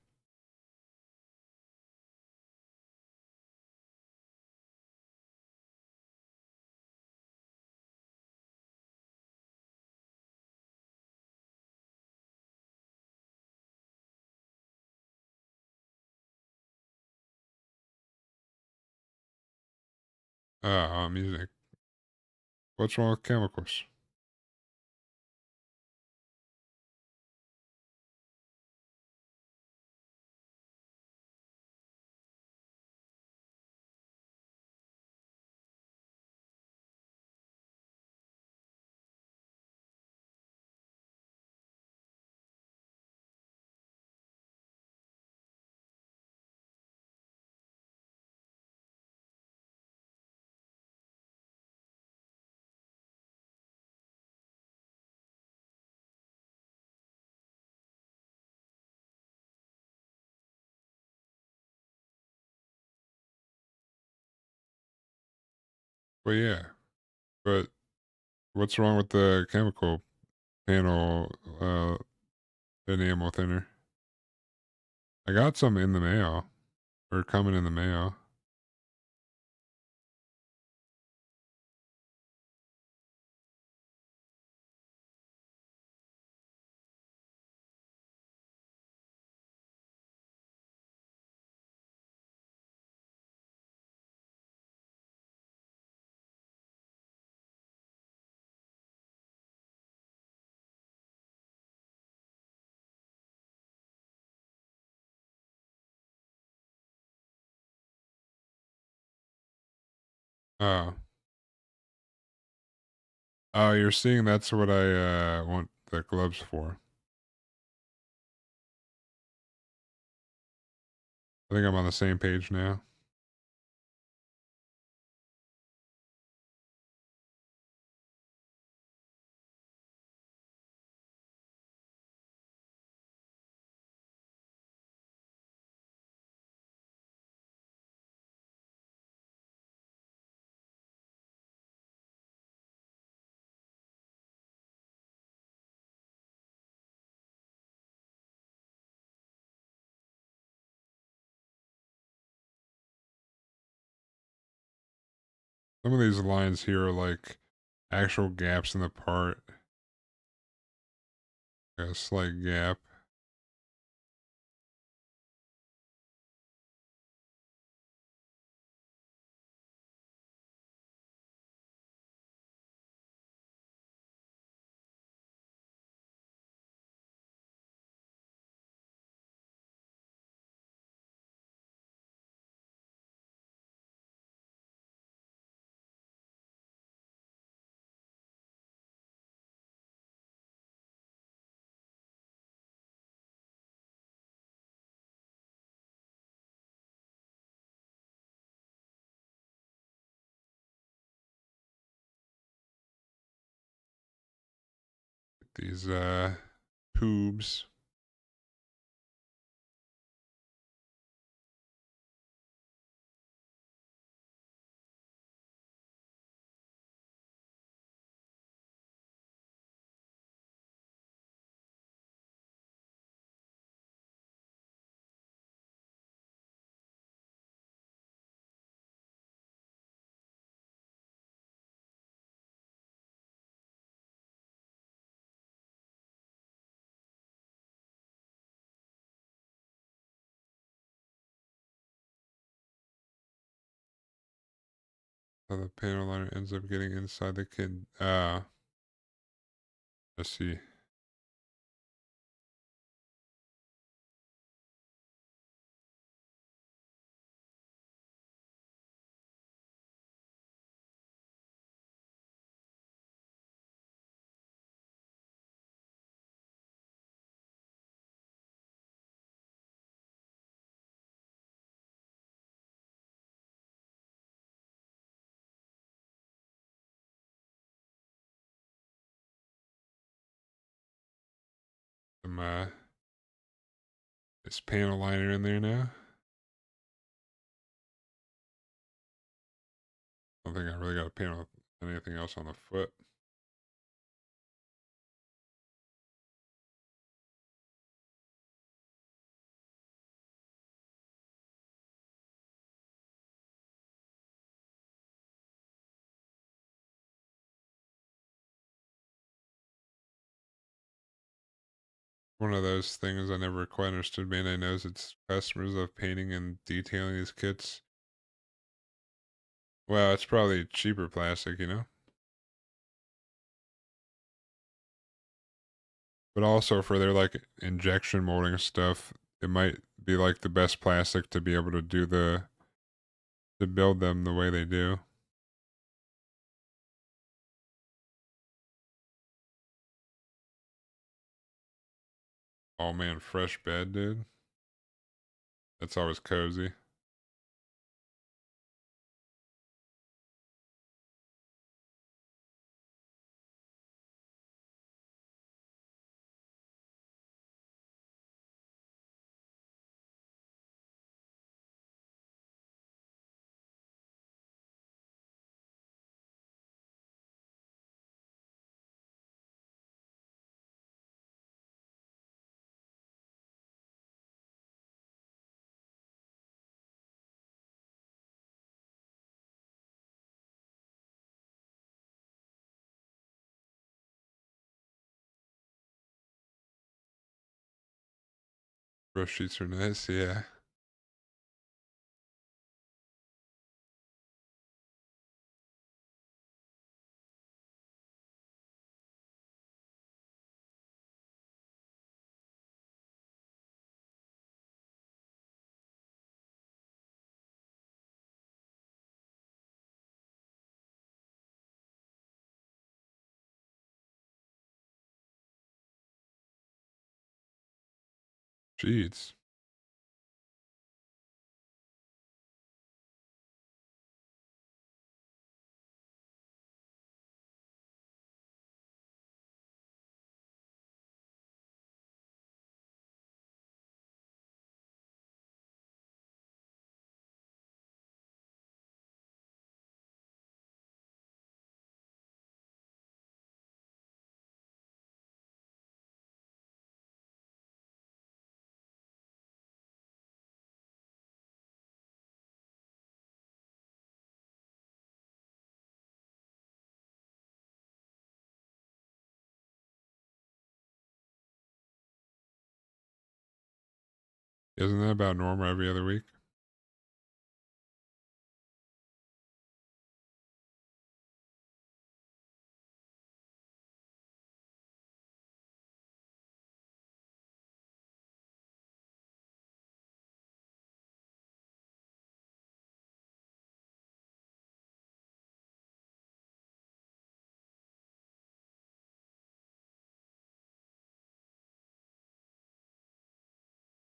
Music. What's wrong with chemicals? But yeah, but what's wrong with the chemical panel enamel thinner? I got some in the mail, or coming in the mail. Oh. Oh, you're seeing that's what I want the gloves for. I think I'm on the same page now. Some of these lines here are like actual gaps in the part. A slight gap. These pubes. So the panel liner ends up getting inside the kid. Let's see. Some this panel liner in there now. I don't think I really got a panel anything else on the foot. One of those things I never quite understood. Bandai knows its customers of painting and detailing these kits. Well, it's probably cheaper plastic, you know? But also for their like injection molding stuff, it might be like the best plastic to be able to do to build them the way they do. Oh man, fresh bed, dude. That's always cozy. Brush sheets are nice, yeah. Sheets. Isn't that about normal every other week?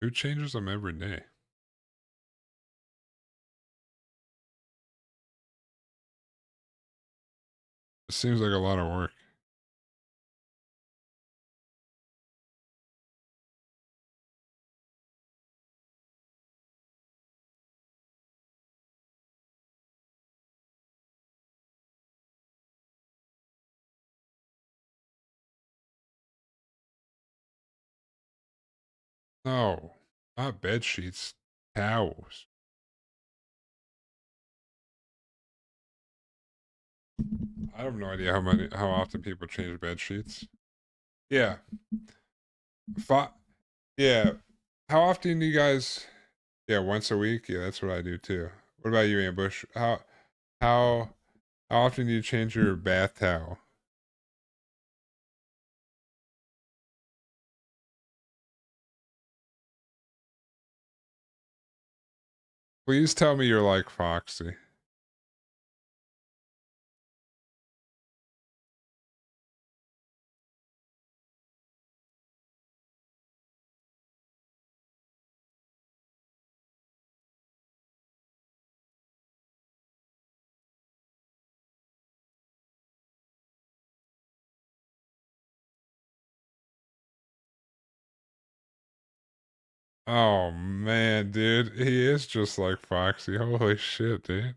Who changes them every day? It seems like a lot of work. No, not bed sheets, towels. I have no idea how often people change bed sheets. Yeah, Fi yeah. How often do you guys? Yeah, once a week. Yeah, that's what I do too. What about you, Ambush? How how often do you change your bath towel? Please tell me you're like Foxy. Oh man, dude, he is just like Foxy. Holy shit, dude.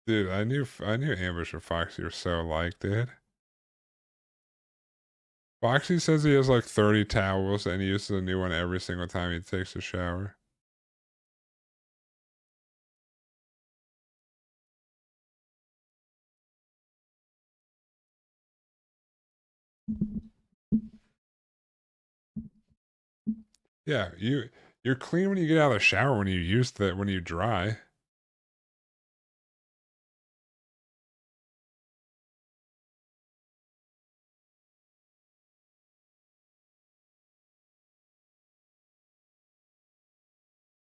Dude, I knew Ambush and Foxy were so alike, dude. Foxy says he has like 30 towels and he uses a new one every single time he takes a shower. Yeah, you're clean when you get out of the shower when you dry.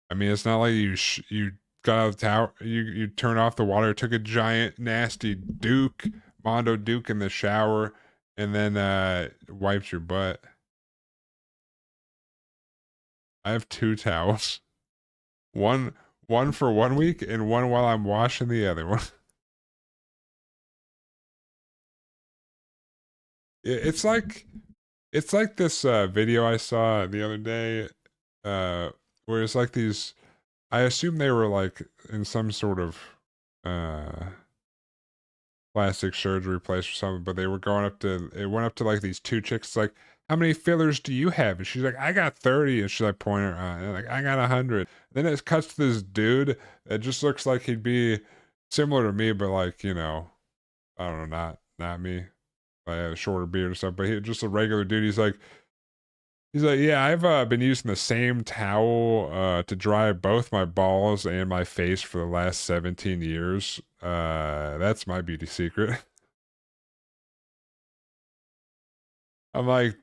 I mean, it's not like you got out of the tower, you turned off the water, took a giant nasty Mondo Duke in the shower, and then wiped your butt. I have two towels. One one for 1 week and one while I'm washing the other one. It's like this video I saw the other day, uh, where it's like these. I assume they were like in some sort of uh plastic surgery place or something, but they were going up to it went up to like these two chicks like, how many fillers do you have? And she's like, I got 30, and she's like pointing her and like, I got 100. Then it cuts to this dude that just looks like he'd be similar to me, but like, I don't know, not me. I had a shorter beard or something, but he just a regular dude. He's like, yeah, I've been using the same towel to dry both my balls and my face for the last 17 years. That's my beauty secret. I'm like,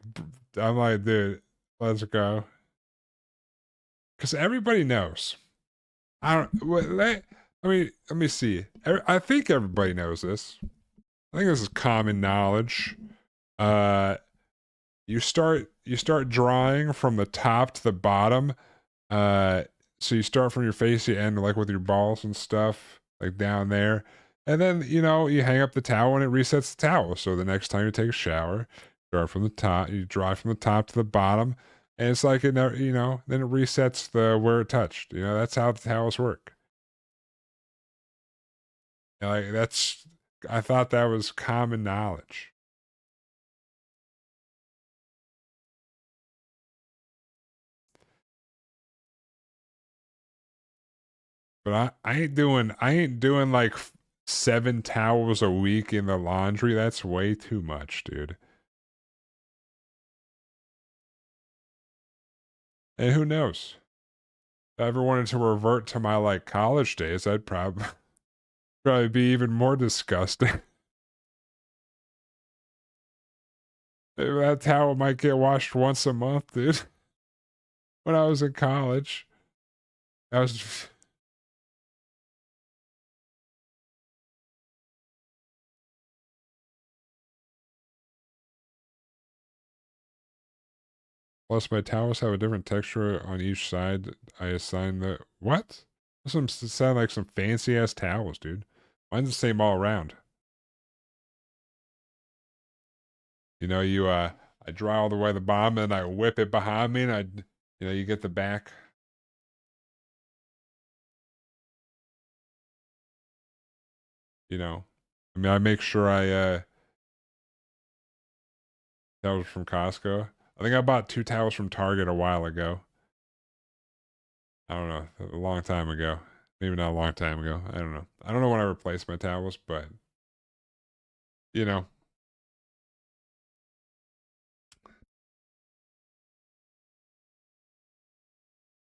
dude, let's go. Because everybody knows. I don't. Let me see. I think everybody knows this. I think this is common knowledge. Uh, you start drawing from the top to the bottom. Uh, so you start from your face, you end like with your balls and stuff, like down there. And then, you hang up the towel and it resets the towel. So the next time you take a shower, start from the top, you dry from the top to the bottom. And it's like it never, then it resets the where it touched. That's how the towels work. Like I thought that was common knowledge. But I ain't doing like 7 towels a week in the laundry. That's way too much, dude. And who knows? If I ever wanted to revert to my like college days, I'd probably be even more disgusting. That towel might get washed once a month, dude. When I was in college, I was plus my towels have a different texture on each side. I assign the what? Some sound like some fancy ass towels, dude. Mine's the same all around. I dry all the way to the bottom and I whip it behind me and you get the back. You know, I make sure that was from Costco. I think I bought 2 towels from Target a while ago. I don't know, a long time ago. Maybe not a long time ago. I don't know. I don't know when I replaced my towels, but you know,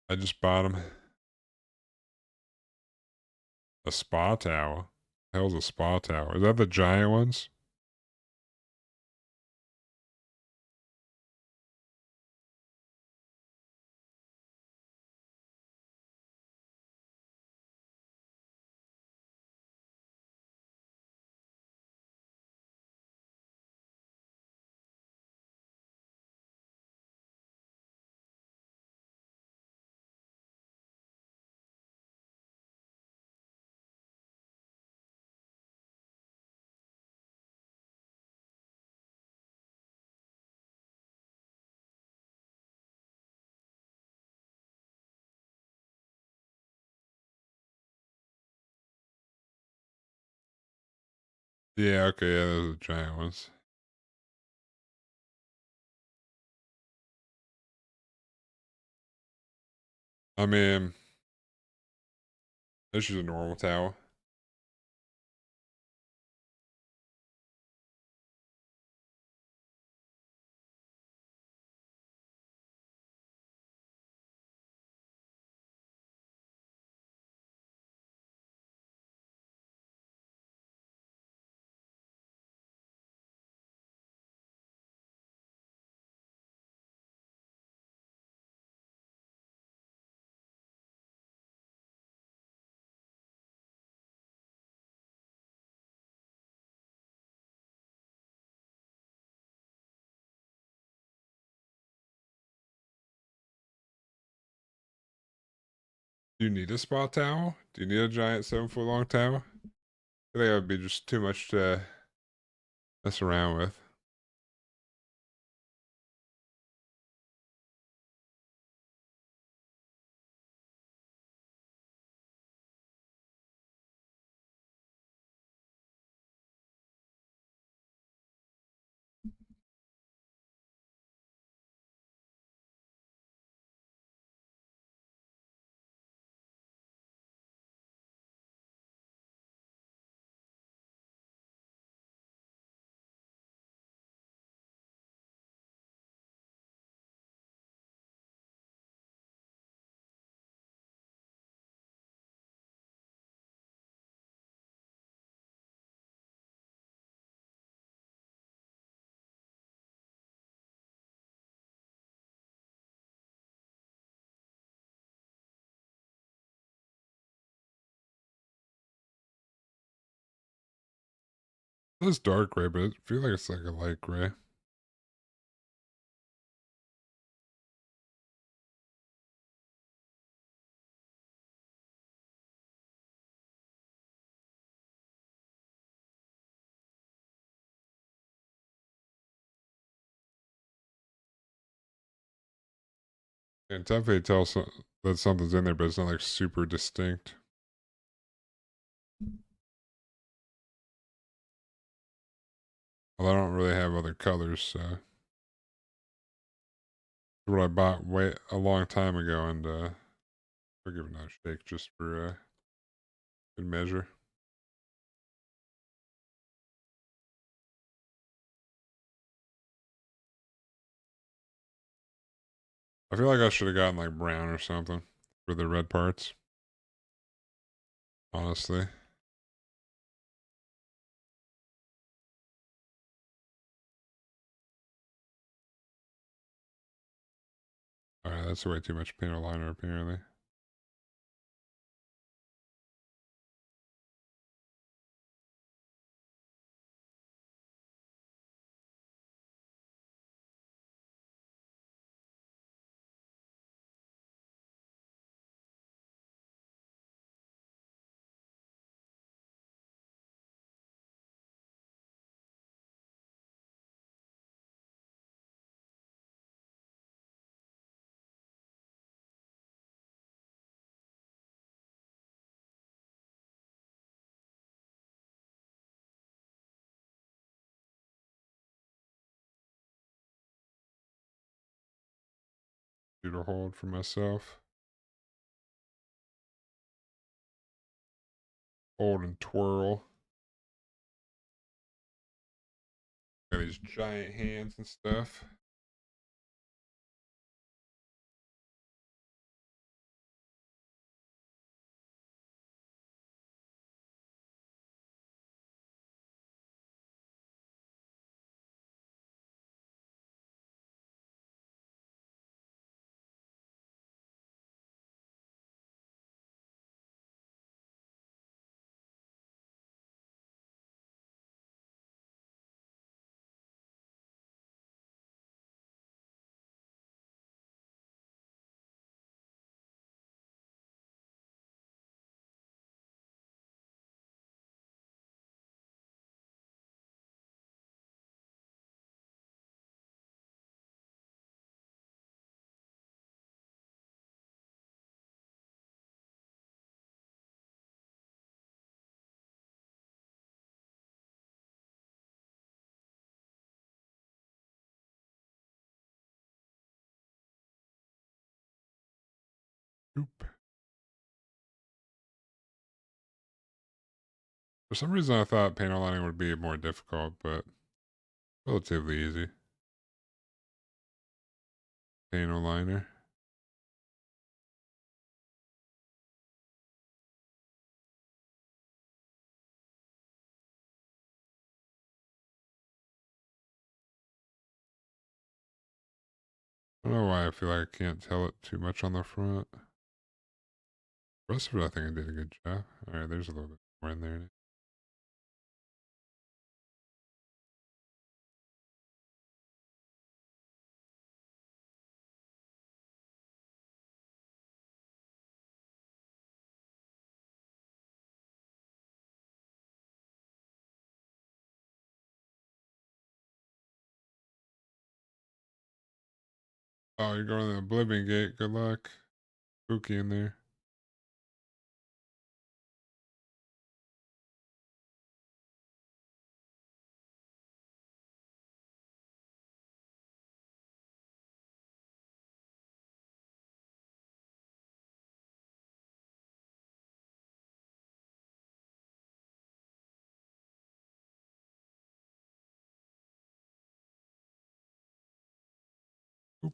I just bought them. A spa towel. Hell's a spa towel? Is that the giant ones? Yeah, okay, yeah, those are the giant ones. I mean, this is a normal towel. Do you need a spa towel? Do you need a giant 7 foot long towel? I think that would be just too much to mess around with. It's dark gray, but I feel like it's like a light gray. And definitely tell that something's in there, but it's not like super distinct. Well, I don't really have other colors, so what I bought way a long time ago, and we'll give it another shake just for good measure. I feel like I should have gotten like brown or something for the red parts. Honestly, all right, that's way too much paint liner apparently. Do to hold for myself. Hold and twirl. Got these giant hands and stuff. Oop. For some reason, I thought panel lining would be more difficult, but relatively easy. Panel liner. I don't know why I feel like I can't tell it too much on the front. The rest of it, I think I did a good job. All right, there's a little bit more in there. Oh, you're going to the Oblivion Gate. Good luck. Spooky in there. Oop.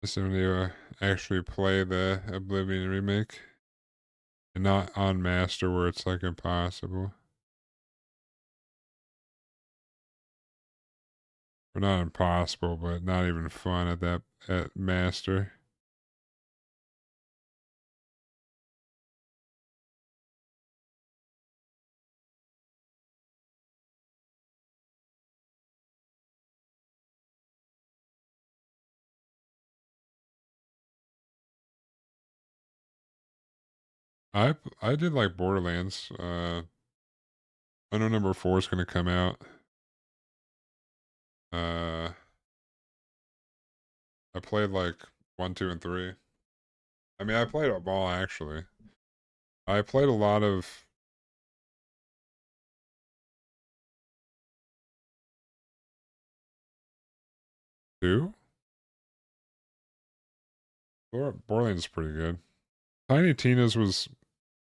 Just when you actually play the Oblivion remake. And not on Master where it's like impossible. Or not impossible, but not even fun at Master. I did like Borderlands. I know number 4 is gonna come out. Uh I played like 1, 2, and 3. I mean I played them all actually. I played a lot of 2. Borderlands is pretty good. Tiny Tina's was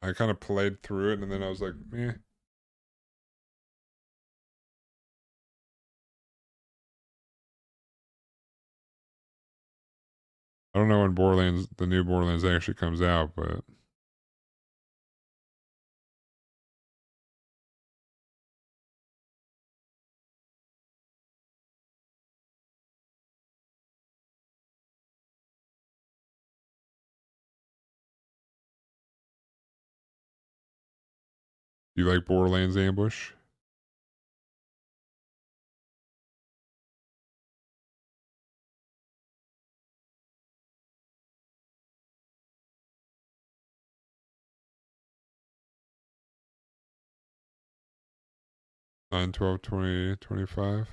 I kind of played through it and then I was like, meh. I don't know when the new Borderlands actually comes out, but you like Borderlands Ambush? 9, 12, 20, 25.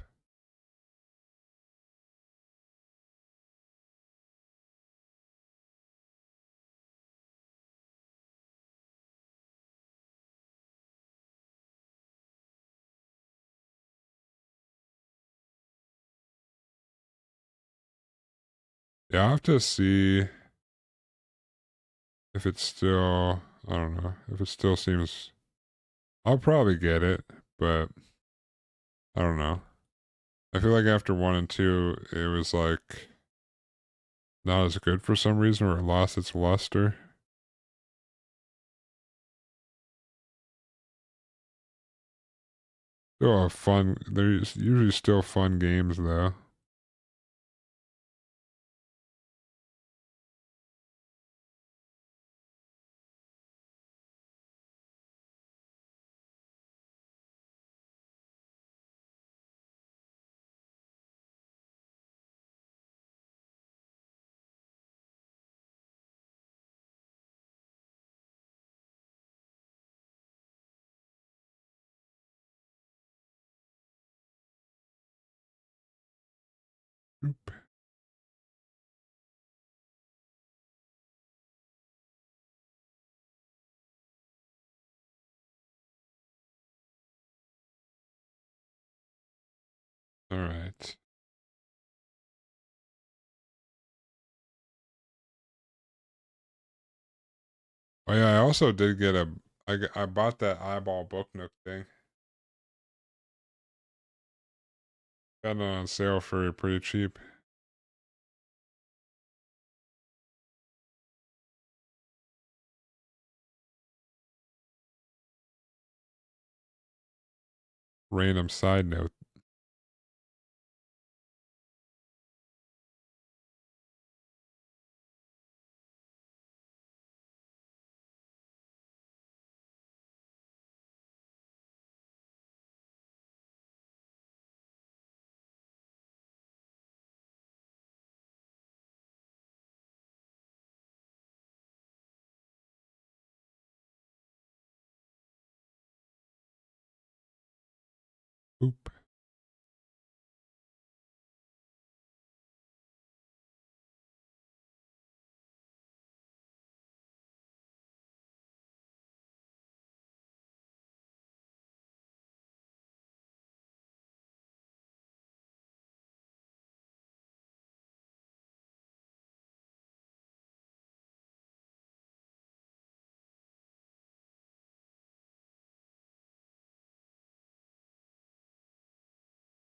Yeah, I'll have to see if it's still, I don't know, if it still seems, I'll probably get it, but I don't know. I feel like after 1 and 2, it was like not as good for some reason, or it lost its luster. Still a fun, there's usually still fun games though. Oop. All right. Oh yeah, I also did get I bought that eyeball book nook thing. Got it on sale for pretty cheap. Random side note. Oop.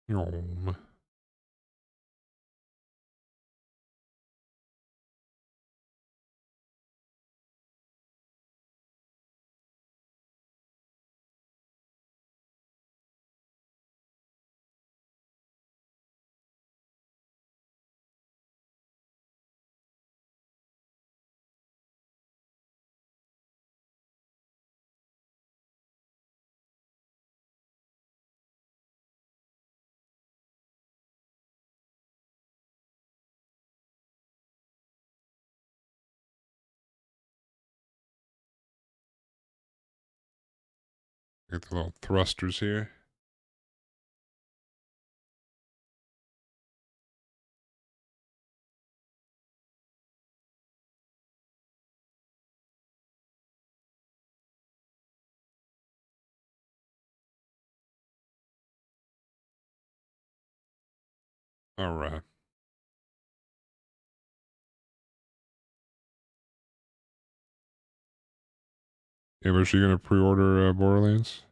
Yum. Like the little thrusters here. All right. Yeah, was she gonna pre-order Borderlands?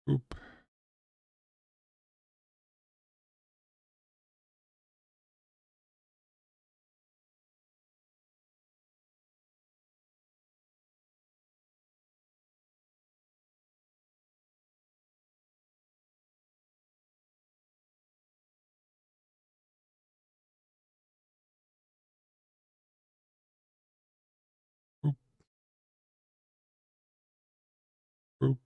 Oop. Oop. Oop.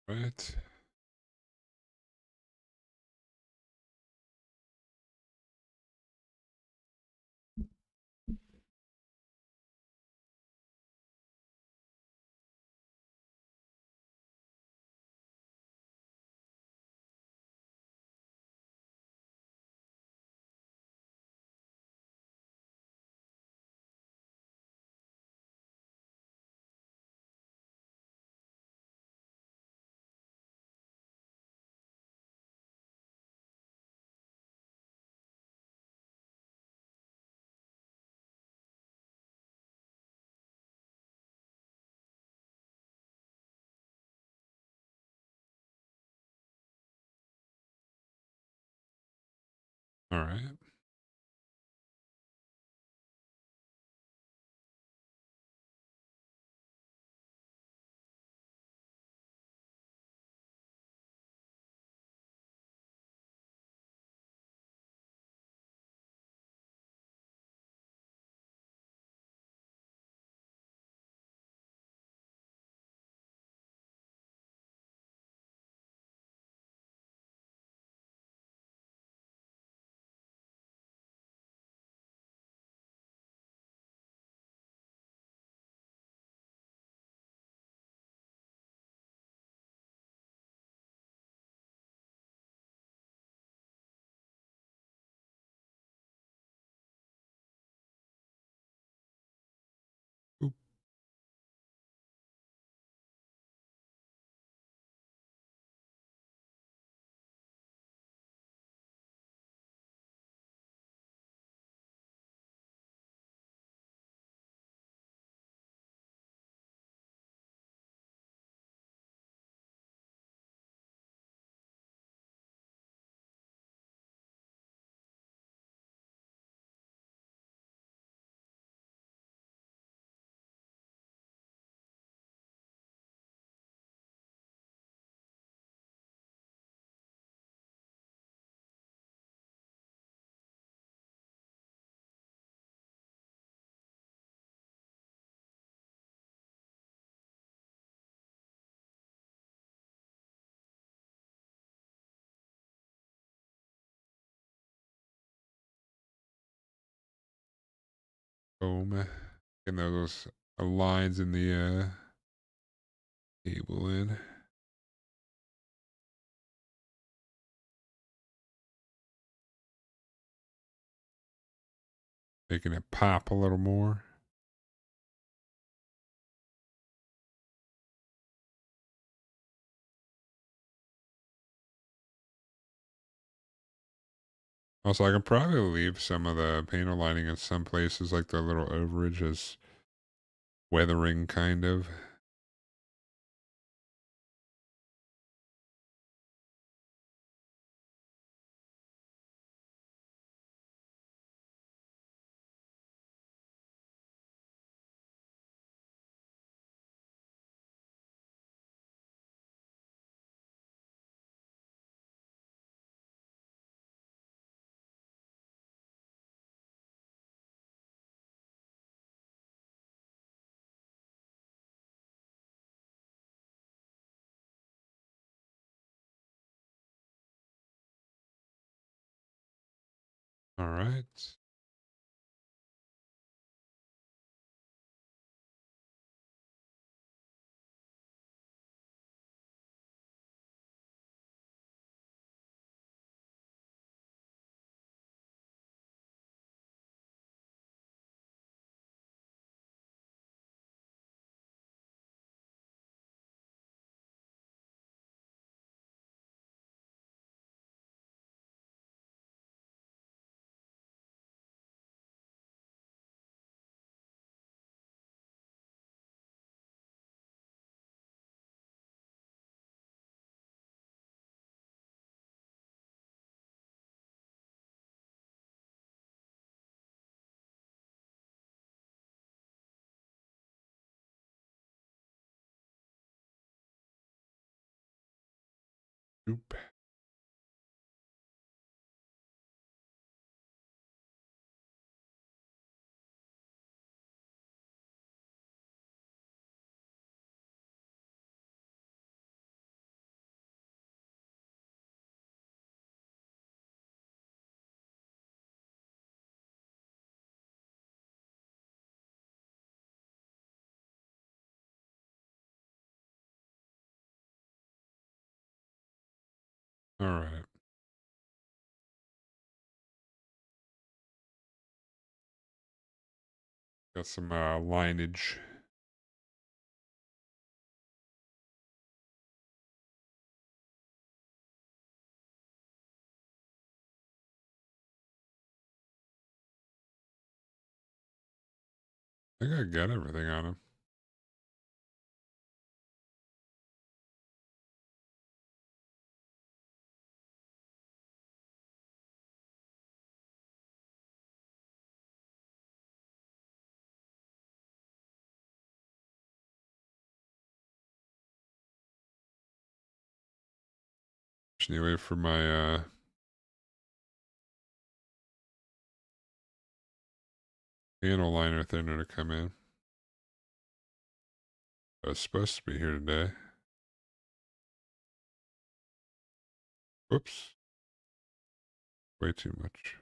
Right. All right. Oop. Boom. Getting those lines in the cable in. Making it pop a little more. Also, I can probably leave some of the panel lining in some places, like the little overage as weathering, kind of. All right. Oop. All right. Got some lineage. I think I got everything on him. Just need to wait for my panel liner thinner to come in. I was supposed to be here today. Whoops. Way too much.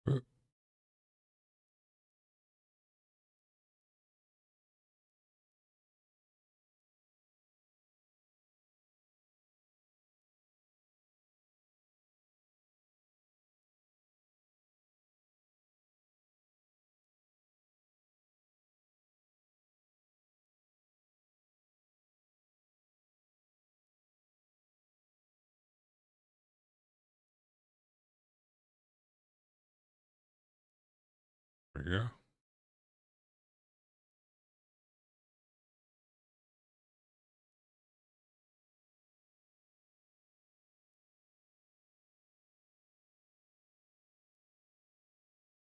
Oop. There we go.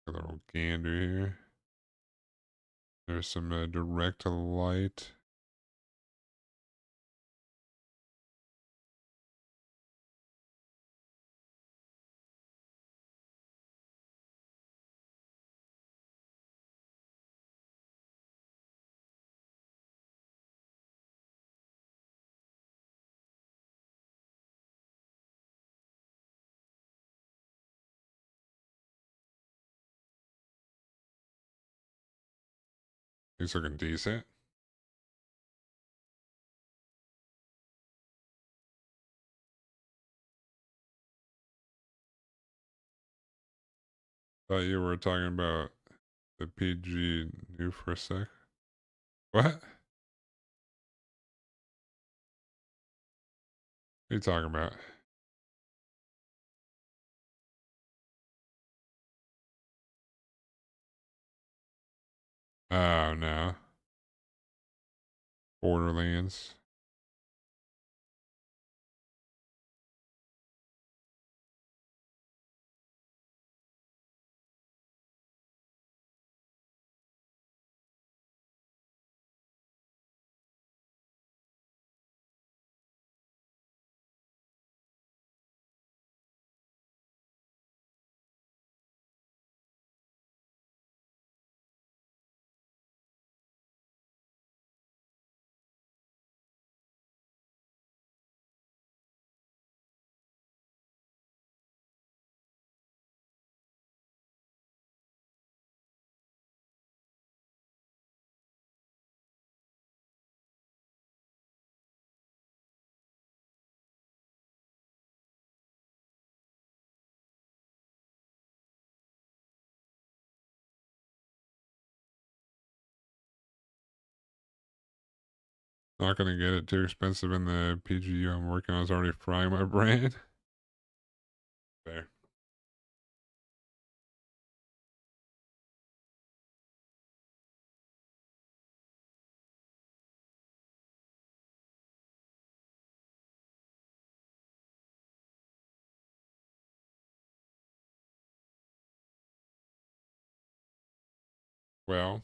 A little gander here. There's some direct light. He's looking decent. Thought you were talking about the PG new for a sec. What? What are you talking about? Oh no. Borderlands. Not gonna get it too expensive in the PGU I'm working on. Is already frying my brain. Fair. Well,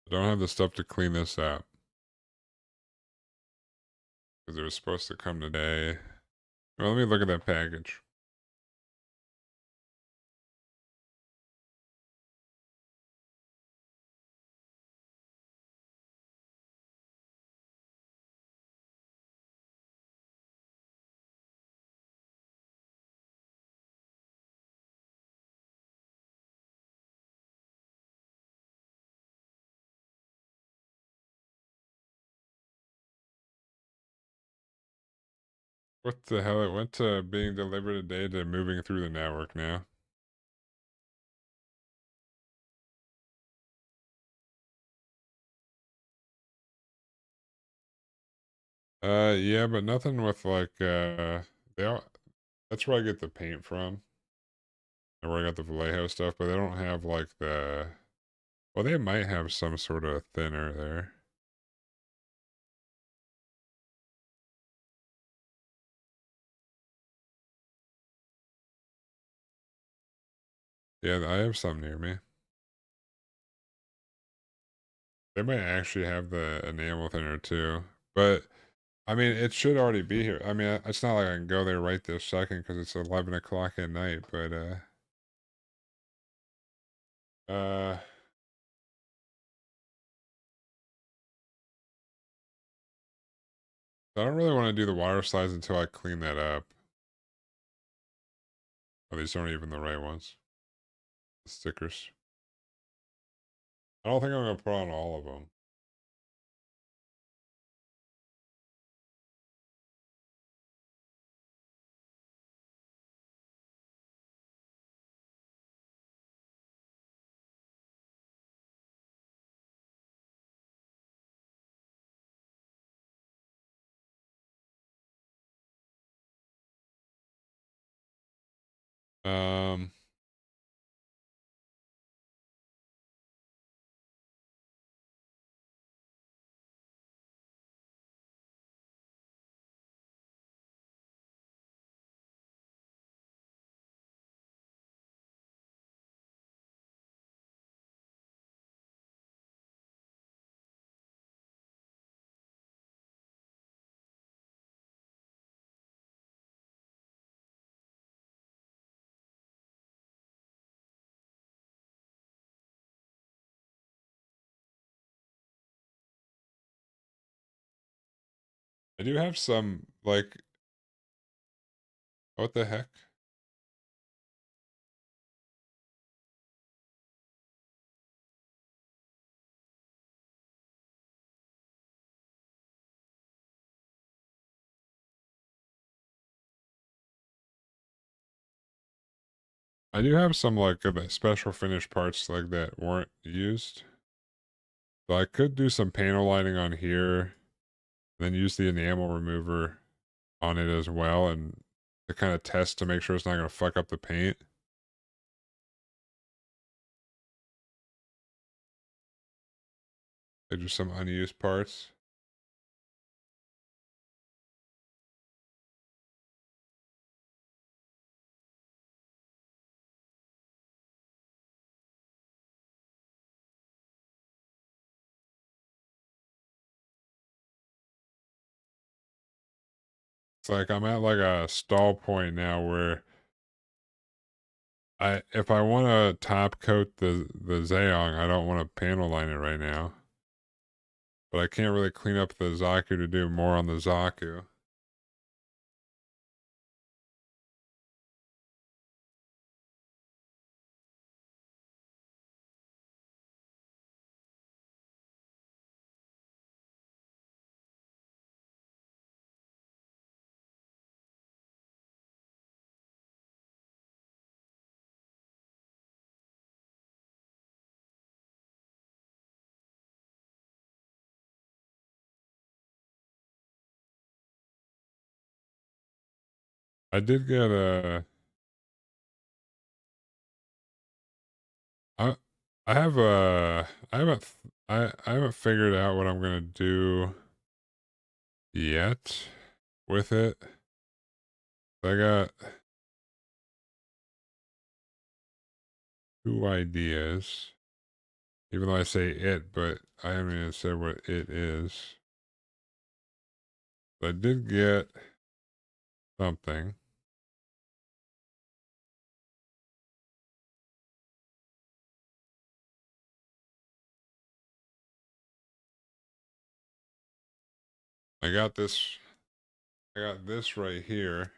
I don't have the stuff to clean this up because it was supposed to come today. Well, let me look at that package. What the hell? It went to being delivered today to moving through the network now. Yeah, but nothing with like they all, that's where I get the paint from. And where I got the Vallejo stuff, but they don't have like the well, they might have some sort of thinner there. Yeah, I have some near me. They might actually have the enamel thinner too. But I mean, it should already be here. I mean, it's not like I can go there right this second because it's 11 o'clock at night. But uh, I don't really want to do the water slides until I clean that up. Oh, these aren't even the right ones. The stickers. I don't think I'm gonna put on all of them. Um, I do have some, like, what the heck? I do have some, like, special finish parts, like, that weren't used. So I could do some panel lining on here, then use the enamel remover on it as well, and to kind of test to make sure it's not going to fuck up the paint. Like, just some unused parts. It's like I'm at like a stall point now where if I want to top coat the Zeong, I don't want to panel line it right now. But I can't really clean up the Zaku to do more on the Zaku. I did get a I I have a I haven't figured out what I'm gonna do yet with it. I got two ideas. Even though I say it, but I haven't even said what it is. But I did get something. I got this I got this right here,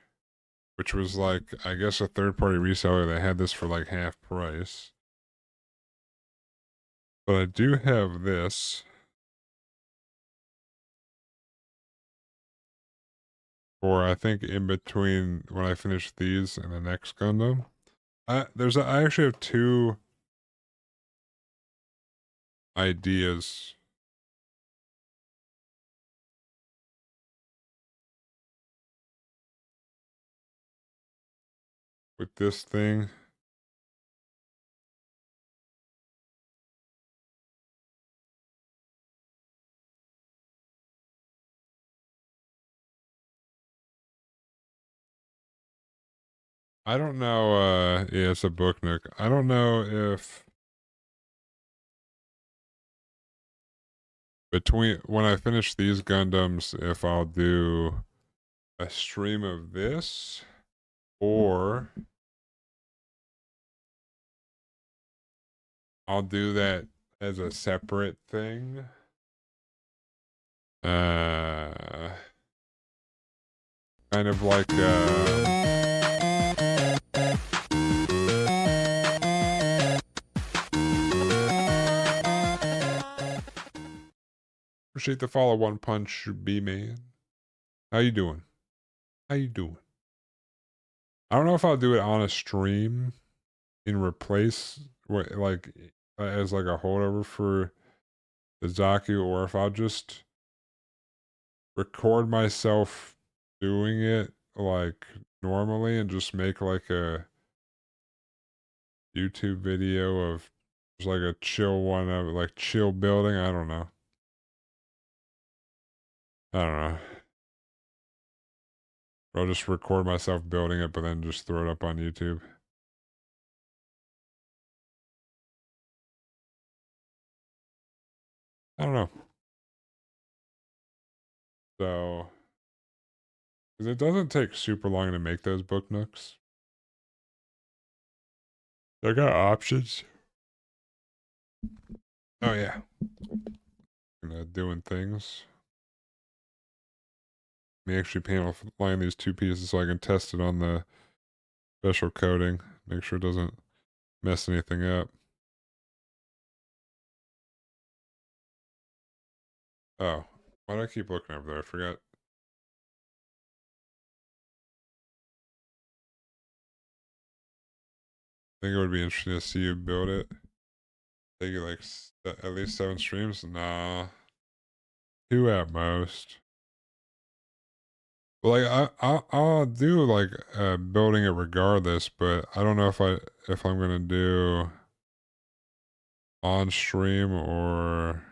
which was like, I guess a third party reseller that had this for like half price. But I do have this for, I think, in between when I finish these and the next Gundam. I actually have two ideas. With this thing. I don't know, yeah, it's a book nook. I don't know if between when I finish these Gundams, if I'll do a stream of this or I'll do that as a separate thing. Uh, kind of like, appreciate the follow, One Punch B-Man. How you doing? How you doing? I don't know if I'll do it on a stream in replace, what, like, as like a holdover for the Zaku, or if I'll just record myself doing it like normally and just make like a YouTube video of just like a chill one of like chill building. I don't know. I don't know. Or I'll just record myself building it, but then just throw it up on YouTube. I don't know. So, because it doesn't take super long to make those book nooks. I got options. Oh yeah, doing things. me actually panel line these two pieces so I can test it on the special coating. Make sure it doesn't mess anything up. Oh, why do I keep looking over there? I forgot. I think it would be interesting to see you build it. Take you like at least 7 streams? Nah, 2 at most. Well, like I'll do like building it regardless, but I don't know if I'm gonna do on stream or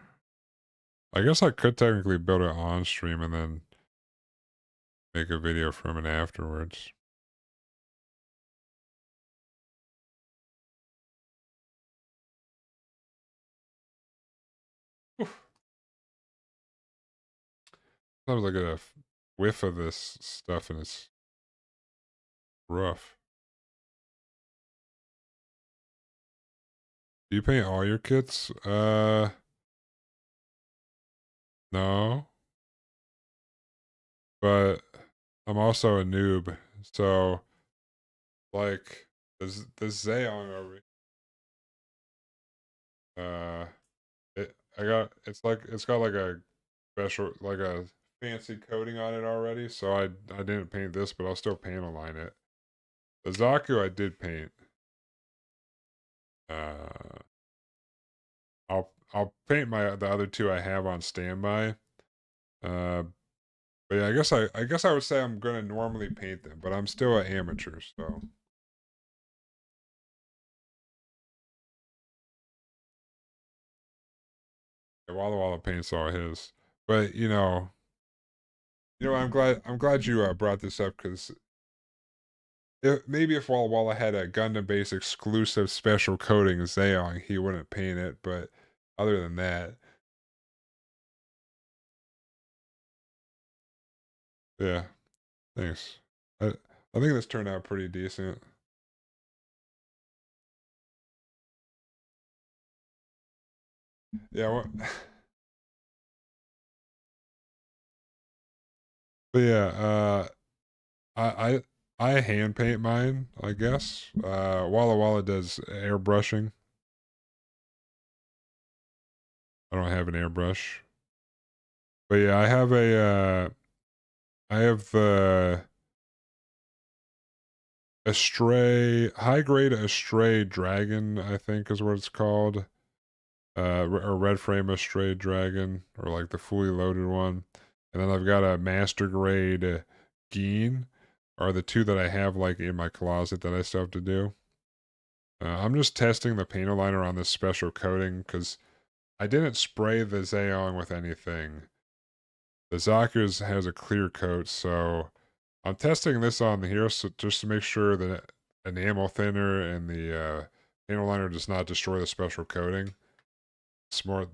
I guess I could technically build it on stream and then make a video from it afterwards. Sometimes I get a whiff of this stuff and it's rough. Do you paint all your kits? No. But I'm also a noob. So like this Zeong over it's got like a special like a fancy coating on it already, so I didn't paint this, but I'll still paint align it. The Zaku I did paint. Uh I'll paint the other two I have on standby. Uh but yeah, I guess I would say I'm gonna normally paint them, but I'm still an amateur, so yeah, Walla Walla paints all his. But I'm glad you brought this up because maybe if Walla Walla had a Gundam base exclusive special coating Zeong, he wouldn't paint it. But other than that, yeah, thanks. I think this turned out pretty decent. Yeah, but yeah, I I I hand paint mine, I guess. Walla Walla does airbrushing. I don't have an airbrush, but yeah, I have the Astray high grade Astray Dragon, I think is what it's called. Or Red Frame Astray Dragon, or like the fully loaded one. And then I've got a Master Grade Geen, are the two that I have like in my closet that I still have to do. I'm just testing the paint aligner on this special coating because I didn't spray the Zeong with anything. The Zaku's has a clear coat, so I'm testing this on here just to make sure that enamel thinner and the paint aligner does not destroy the special coating.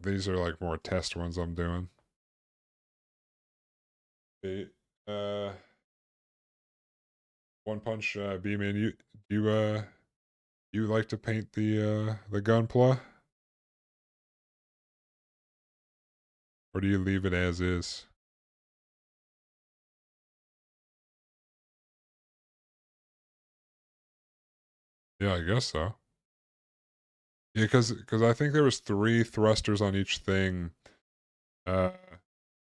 These are like more test ones I'm doing. Okay, One Punch B-Man, you like to paint the Gunpla? Or do you leave it as is? Yeah, I guess so. Yeah, because I think there was 3 thrusters on each thing. Uh,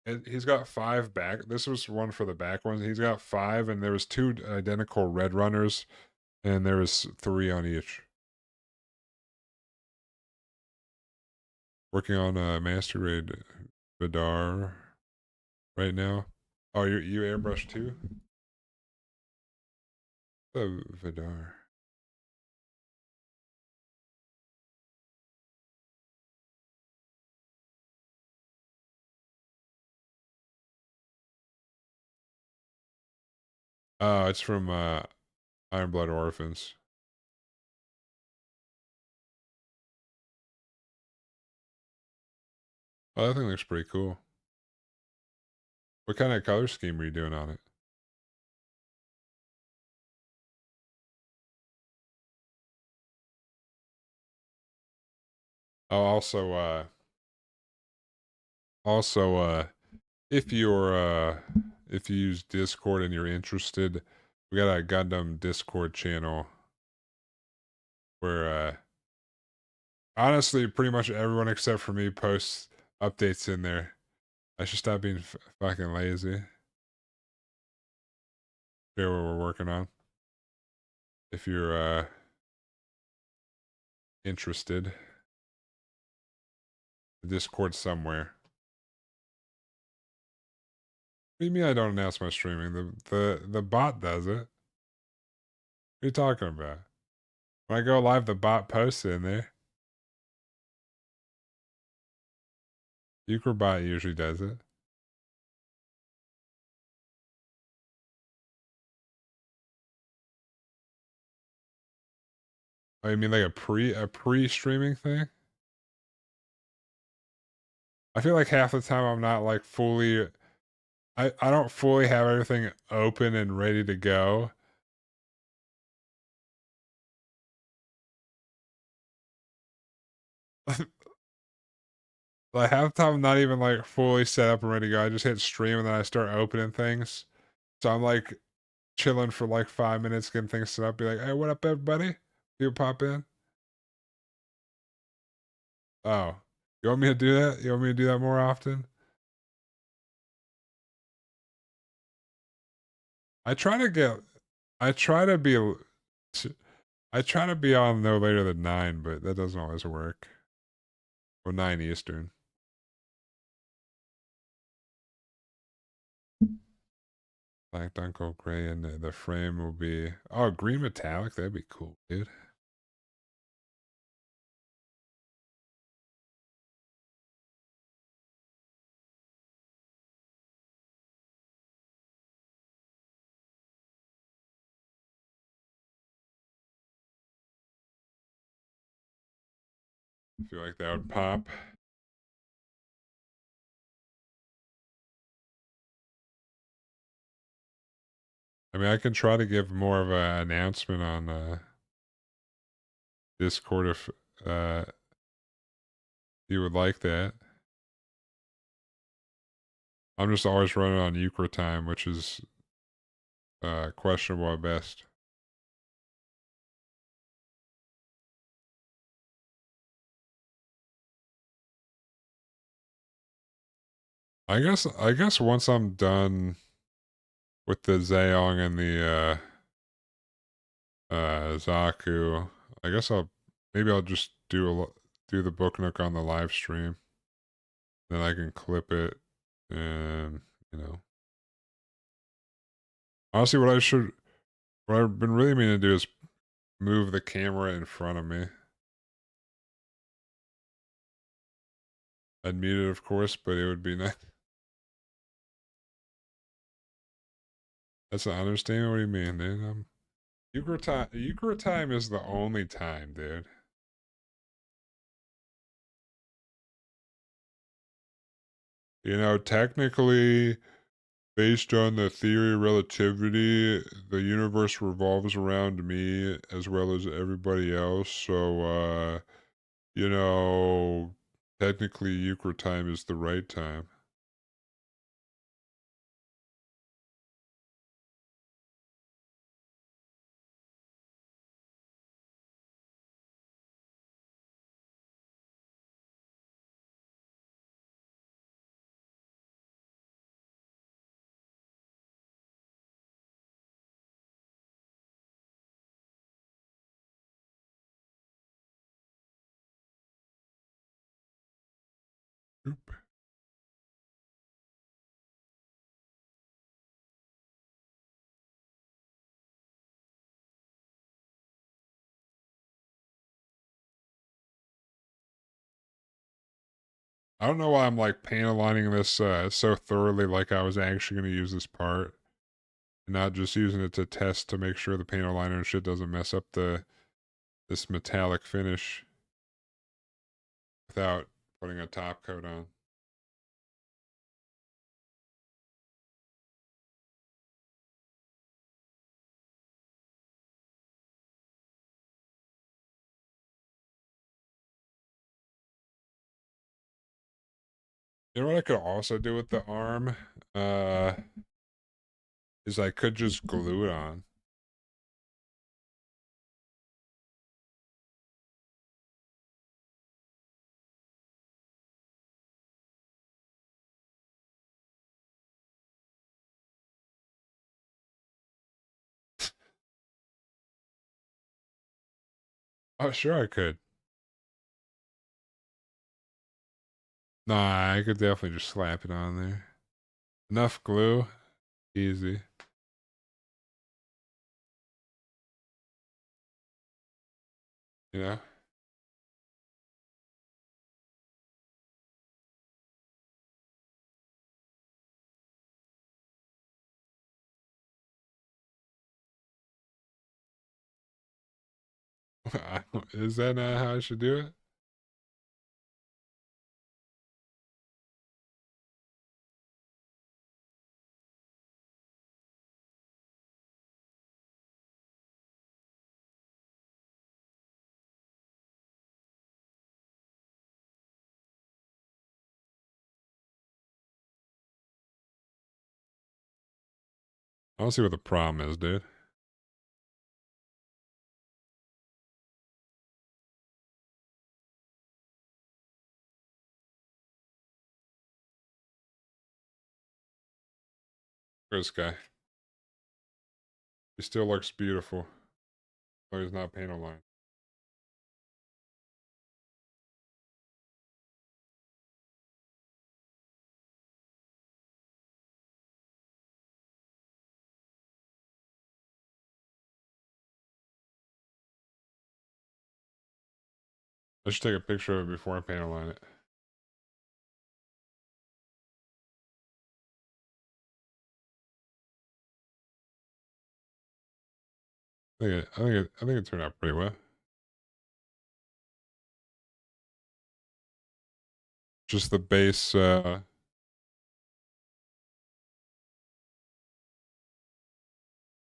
and he's got 5 back. This was one for the back ones. He's got 5, and there was 2 identical red runners, and there was 3 on each. Working on Master Grade Vidar right now. Oh, you airbrush too? Vidar. Oh, it's from Iron Blood Orphans. Oh, that thing looks pretty cool. What kind of color scheme are you doing on it? Oh, also, if you're if you use Discord and you're interested, we got a Gundam Discord channel where honestly pretty much everyone except for me posts updates in there. I should stop being fucking lazy. Share what we're working on. If you're interested. The Discord somewhere. What do you mean I don't announce my streaming? The bot does it. What are you talking about? When I go live, the bot posts it in there. Eucробot usually does it. Oh, you mean like a pre-streaming thing? I feel like half the time I'm not like fully I don't fully have everything open and ready to go. Like half the time I'm not even like fully set up and ready to go. I just hit stream and then I start opening things. So I'm like chilling for like 5 minutes, getting things set up, be like, hey, what up everybody? People pop in. Oh. You want me to do that? You want me to do that more often? I try to get I try to be I try to be on no later than 9, but that doesn't always work. Or 9 Eastern. Black Dunkel Gray and the frame will be green metallic, that'd be cool, dude. I feel like that would pop. I mean, I can try to give more of an announcement on Discord if you would like that. I'm just always running on Euchre time, which is questionable at best. I guess once I'm done with the Zeong and the Zaku, I guess I'll just do the book nook on the live stream. Then I can clip it and you know. Honestly, what I've been really meaning to do is move the camera in front of me. I'd mute it, of course, but it would be nice. That's an understatement. What do you mean, dude? Euchre time is the only time, dude. You know, technically, based on the theory of relativity, the universe revolves around me as well as everybody else. So, you know, technically, Euchre time is the right time. Oop. I don't know why I'm like paint aligning this so thoroughly like I was actually going to use this part. And not just using it to test to make sure the paint aligner and shit doesn't mess up this metallic finish without putting a top coat on. You know what I could also do with the arm? is I could just glue it on. Oh, sure I could. Nah, I could definitely just slap it on there. Enough glue, easy. You know? Is that not how I should do it? I don't see what the problem is, dude. This guy. He still looks beautiful. Oh, he's not paint line. I should take a picture of it before I paint line it. I think it turned out pretty well. Just the base. Yeah,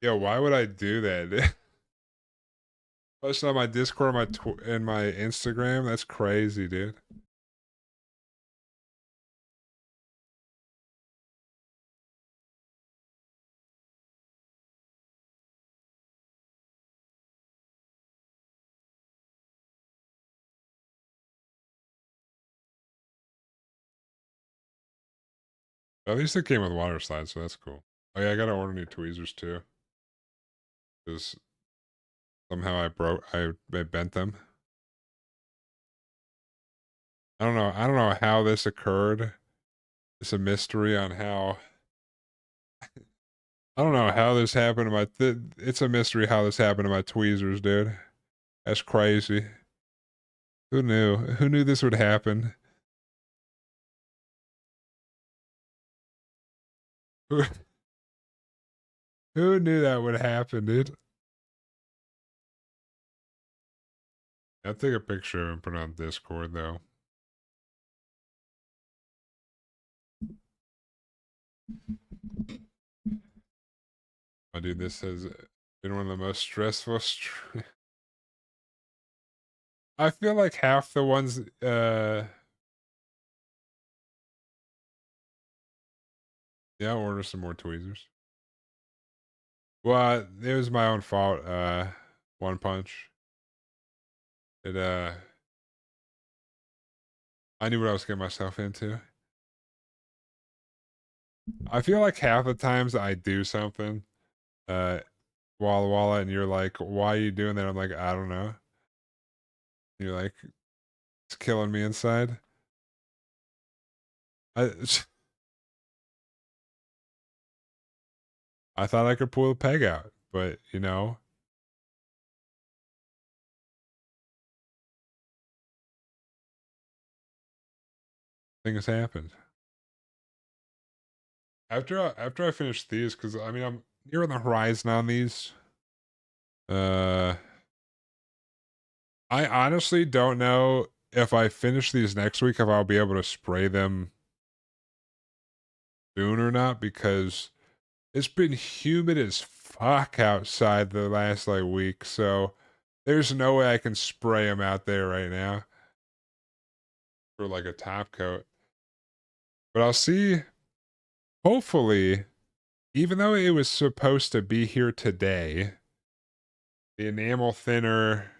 why would I do that? Post on my Discord, and my Instagram. That's crazy, dude. At least it came with water slides, so that's cool. Oh yeah, I gotta order new tweezers too, because somehow I bent them. I don't know how this occurred. It's a mystery on how. I don't know how this happened to it's a mystery how this happened to my tweezers, dude. That's crazy. Who knew? Who knew this would happen? Who, who knew that would happen, dude? I'll take a picture and put it on Discord, though. Oh, dude, this has been one of the most stressful. I feel like half the ones. Yeah, I'll order some more tweezers. Well, it was my own fault. One Punch. It I knew what I was getting myself into. I feel like half the times I do something, uh, Walla Walla, and you're like, "Why are you doing that?" I'm like, "I don't know." You're like, "It's killing me inside." I I thought I could pull the peg out, but things happened. After I finish these, because I mean I'm nearing the horizon on these. Uh, I honestly don't know if I finish these next week if I'll be able to spray them soon or not, because it's been humid as fuck outside the last like week, so there's no way I can spray them out there right now for like a top coat. But I'll see. Hopefully, even though it was supposed to be here today, the enamel thinner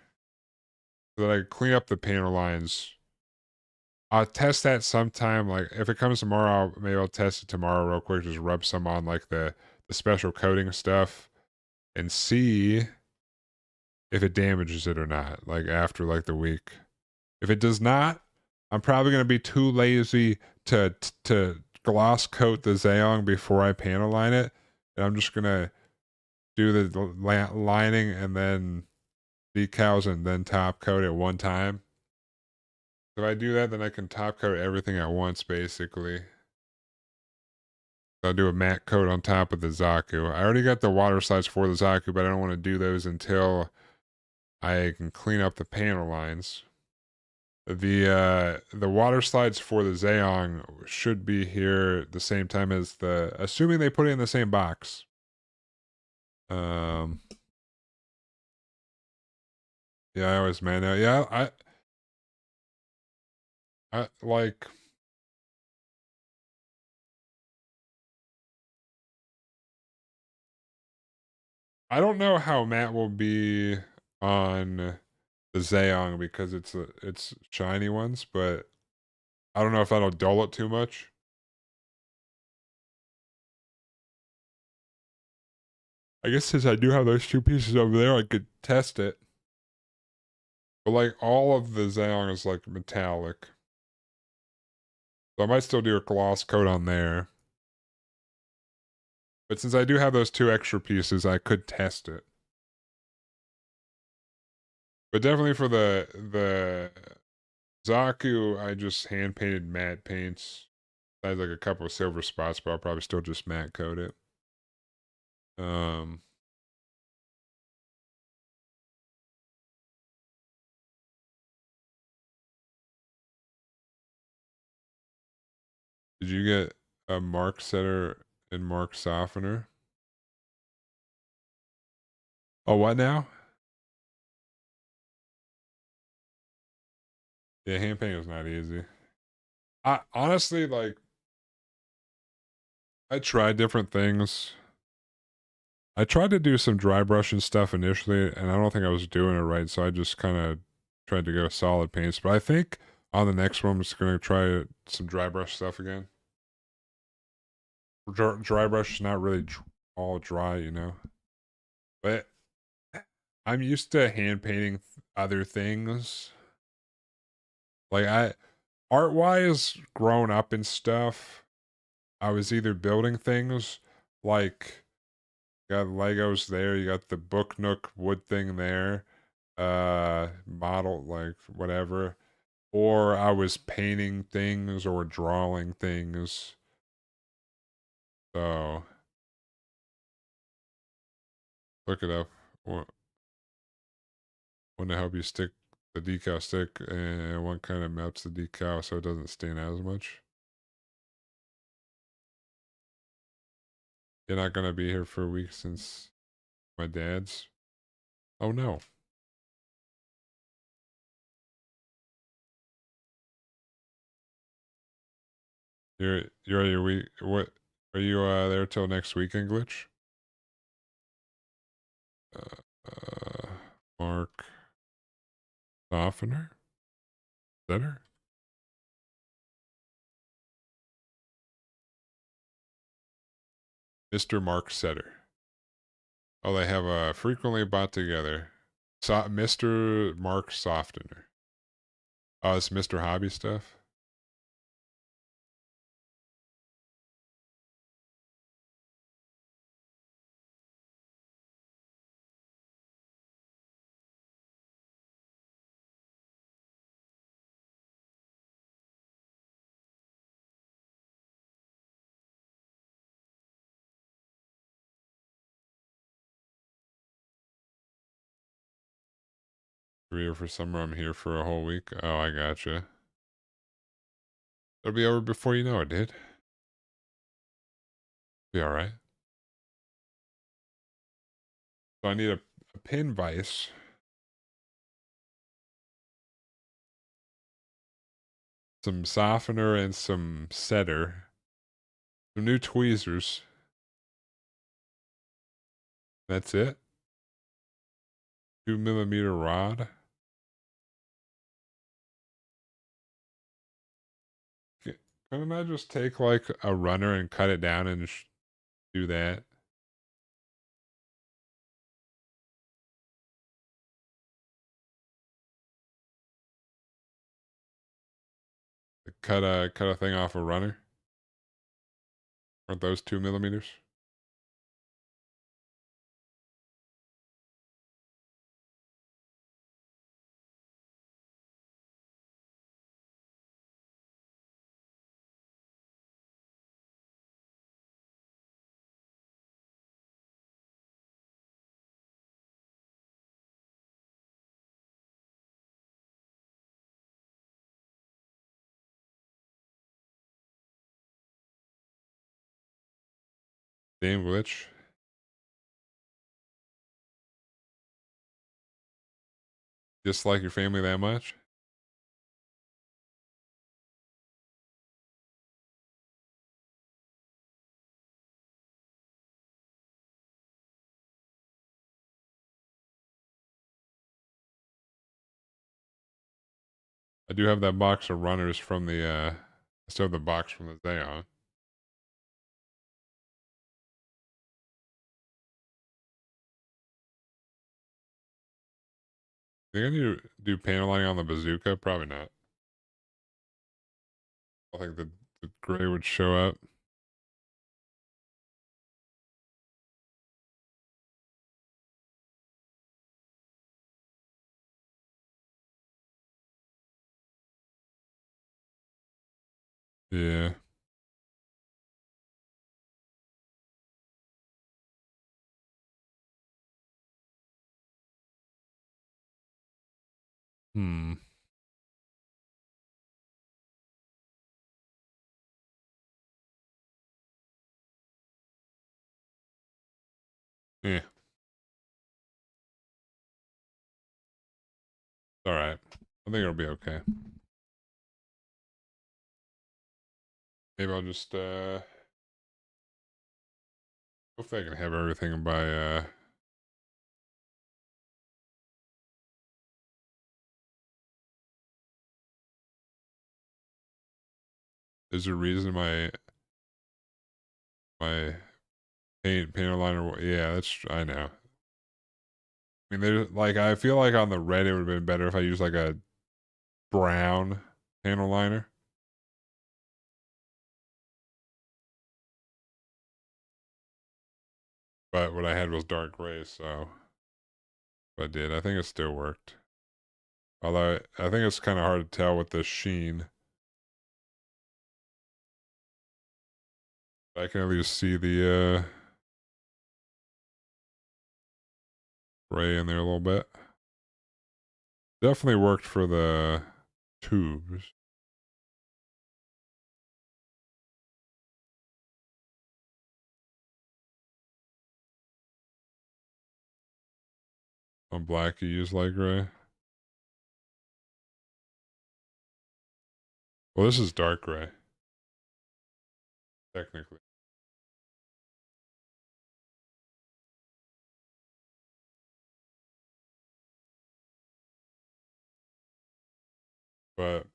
so that I clean up the panel lines. I'll test that sometime. Like if it comes tomorrow, maybe I'll test it tomorrow real quick. Just rub some on like the special coating stuff and see if it damages it or not. Like after like the week, if it does not, I'm probably gonna be too lazy to gloss coat the Zeong before I panel line it, and I'm just gonna do the lining and then decals and then top coat at one time. If I do that, then I can top coat everything at once, basically. I'll do a matte coat on top of the Zaku. I already got the water slides for the Zaku, but I don't want to do those until I can clean up the panel lines. The water slides for the Zeong should be here at the same time as assuming they put it in the same box. Um, yeah, I always man out. Yeah, I like. I don't know how Matt will be on the Zeong because it's shiny ones, but I don't know if that'll dull it too much. I guess since I do have those two pieces over there, I could test it. But like all of the Zeong is like metallic. So I might still do a gloss coat on there. But since I do have those two extra pieces, I could test it. But definitely for the Zaku, I just hand painted matte paints. I had like a couple of silver spots, but I'll probably still just matte coat it. Um, did you get a mark setter and mark softener? Oh, what now? Yeah, hand painting is not easy. I honestly like I tried different things. I tried to do some dry brushing stuff initially, and I don't think I was doing it right, so I just kind of tried to go solid paints. But I think on the next one, I'm just going to try some dry brush stuff again. Dry brush is not really all dry, you know? But I'm used to hand painting other things. Like, art-wise, growing up and stuff, I was either building things like you got Legos there, you got the Book Nook wood thing there, model like whatever, or I was painting things or drawing things. So look it up. Want to help you stick the decal stick, and one kind of melts the decal so it doesn't stain out as much. You're not gonna be here for a week since my dad's. Oh no. You're at your week. What are you there till next weekend, Glitch? Uh, Mark Softener? Setter? Mr. Mark Setter. Oh, they have frequently bought together. Mr. Mark Softener. Oh, it's Mr. Hobby stuff. You're here for summer. I'm here for a whole week. Oh, I gotcha. It'll be over before you know it, dude. Be all right. So I need a pin vise, some softener, and some setter. Some new tweezers. That's it? 2 millimeter rod? Couldn't I just take like a runner and cut it down and do that? Cut a thing off a runner? Aren't those 2 millimeters? Damn glitch. Dislike your family that much? I do have that box of runners from the I still have the box from the Zeong. Think I need to do panel lining on the bazooka? Probably not. I think the gray would show up. Yeah. Hmm. Yeah. All right. I think it'll be okay. Maybe I'll just hopefully I can have everything by there's a reason my paint liner. Yeah, that's I know. I mean, there's like I feel like on the red it would have been better if I used like a brown panel liner, but what I had was dark gray, so I did. I think it still worked. Although I think it's kind of hard to tell with the sheen. I can at least see the gray in there a little bit. Definitely worked for the tubes. On black, you use light gray. Well, this is dark gray, technically. But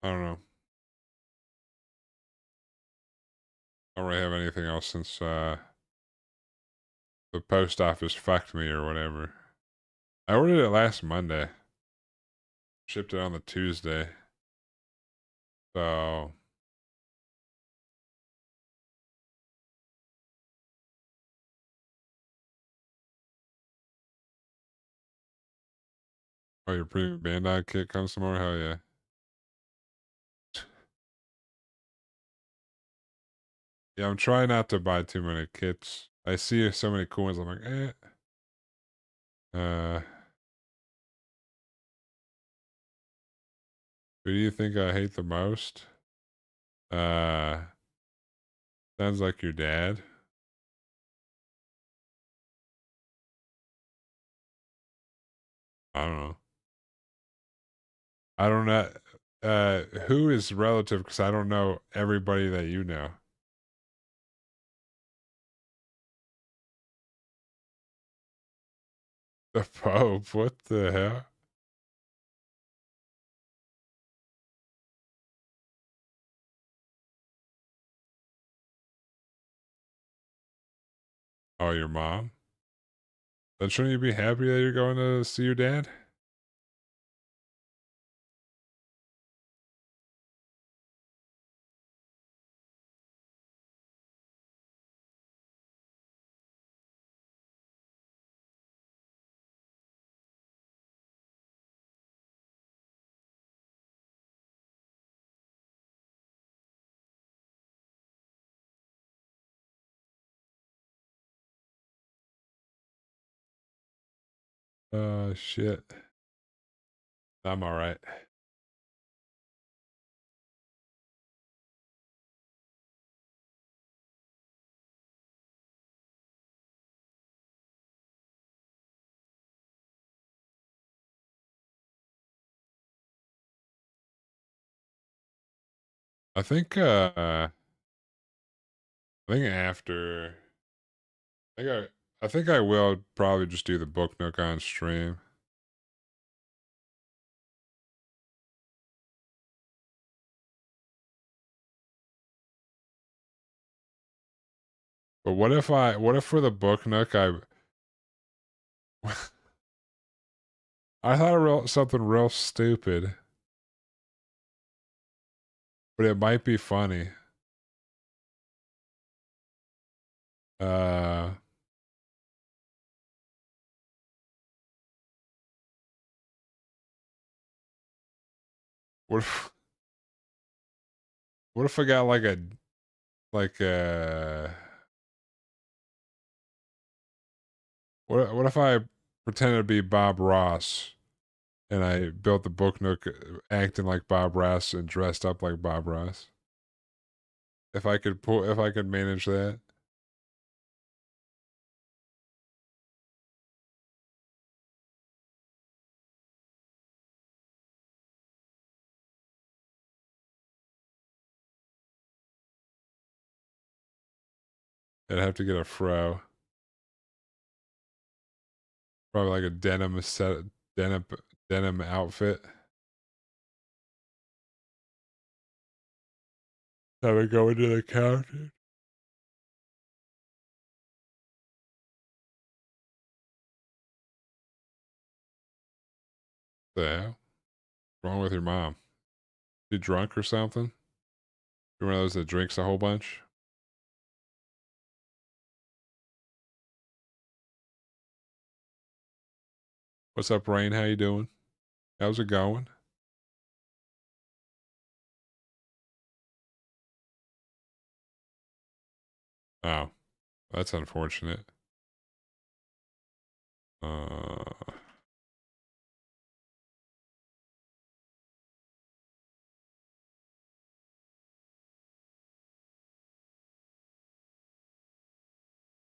I don't know. I don't really have anything else since the post office fucked me or whatever. I ordered it last Monday. Shipped it on the Tuesday. So, oh, your premium Bandai kit comes tomorrow? Hell yeah. Yeah, I'm trying not to buy too many kits. I see so many cool ones. I'm like, eh. Uh, who do you think I hate the most? Uh, sounds like your dad. I don't know. I don't know. Who is relative? Because I don't know everybody that you know. The Pope? What the hell? Oh, your mom? Then shouldn't you be happy that you're going to see your dad? Shit. I'm all right. I think I think after I think I think I will probably just do the book nook on stream. But what if for the book nook I thought of something real stupid, but it might be funny. Uh what if what if I got like a what if I pretended to be Bob Ross and I built the book nook acting like Bob Ross and dressed up like Bob Ross? If I could manage that. I'd have to get a fro. Probably like a denim denim outfit. Have it go into the counter. The hell? What's wrong with your mom? You drunk or something? You're one of those that drinks a whole bunch? What's up, Rain? How you doing? How's it going? Oh, that's unfortunate. Uh,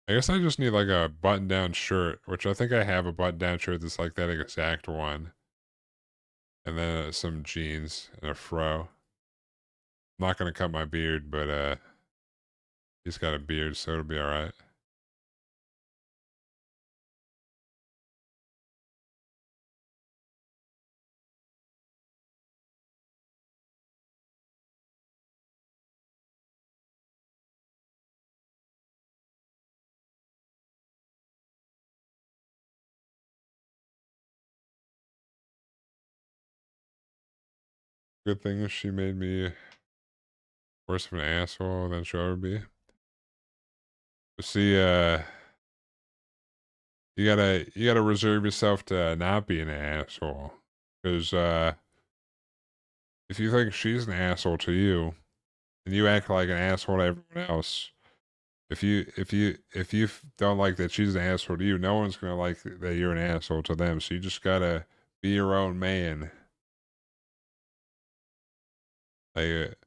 I guess I just need like a button-down shirt, which I think I have a button-down shirt that's like that exact one, and then some jeans and a fro. I'm not gonna cut my beard, but he's got a beard, so it'll be all right. Good thing is she made me worse of an asshole than she'll ever be. But see, you gotta reserve yourself to not be an asshole, because if you think she's an asshole to you and you act like an asshole to everyone else, if you don't like that she's an asshole to you, no one's gonna like that you're an asshole to them. So you just gotta be your own man. Like,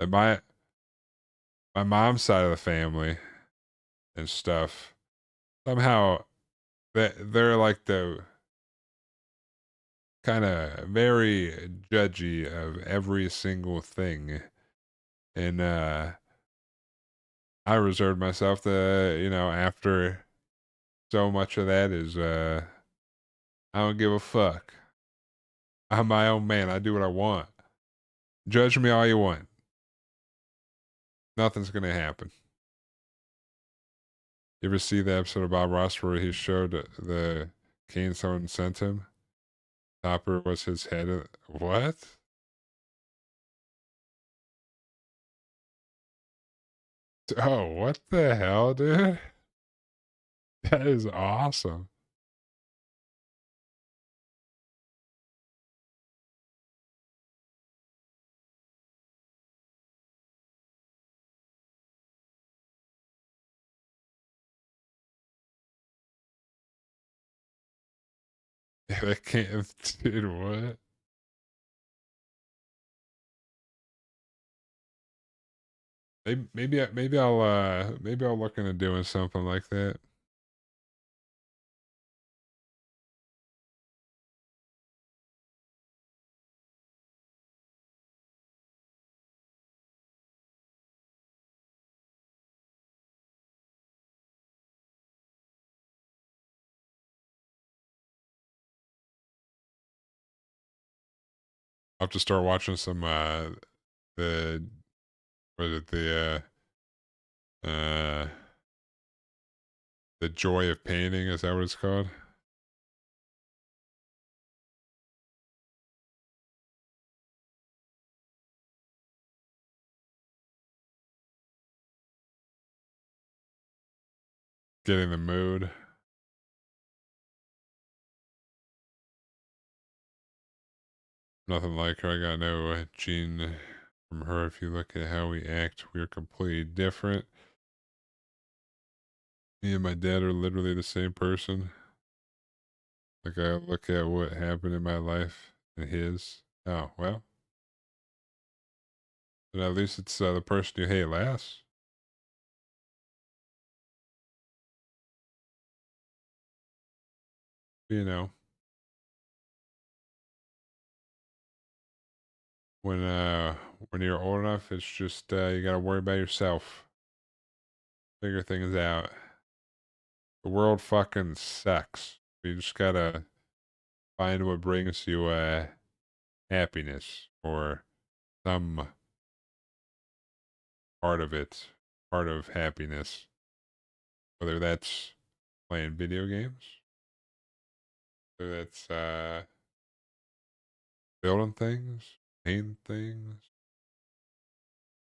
like my mom's side of the family and stuff, somehow they're like the kind of very judgy of every single thing, and I reserved myself to, after so much of that is I don't give a fuck. I'm my own man. I do what I want. Judge me all you want. Nothing's gonna happen. You ever see the episode of Bob Ross where he showed the cane someone sent him? Topper was his head. What? Oh, what the hell, dude? That is awesome. I can't, dude. What? Maybe I'll look into doing something like that. I'll have to start watching some the what is it uh the joy of painting, is that what it's called? Getting the mood. Nothing like her. I got no gene from her. If you look at how we act, we're completely different. Me and my dad are literally the same person. Like I look at what happened in my life and his. Oh well, then at least it's the person you hate less. You know, when uh when you're old enough, it's just you gotta worry about yourself. Figure things out. The world fucking sucks. You just gotta find what brings you happiness or some part of it, part of happiness. Whether that's playing video games, whether that's building things, painting things,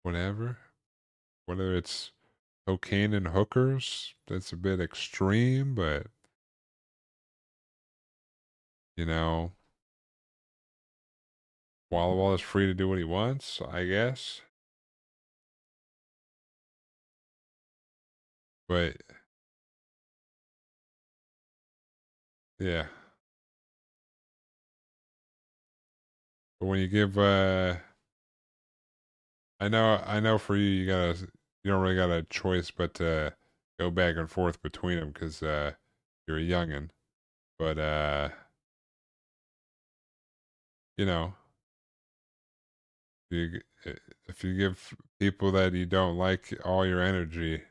whatever. Whether it's cocaine and hookers, that's a bit extreme, but you know, Walla Walla is free to do what he wants, I guess. But yeah, but when you give, I know for you, you don't really got a choice but to go back and forth between them because you're a youngin'. But you know, you if you give people that you don't like all your energy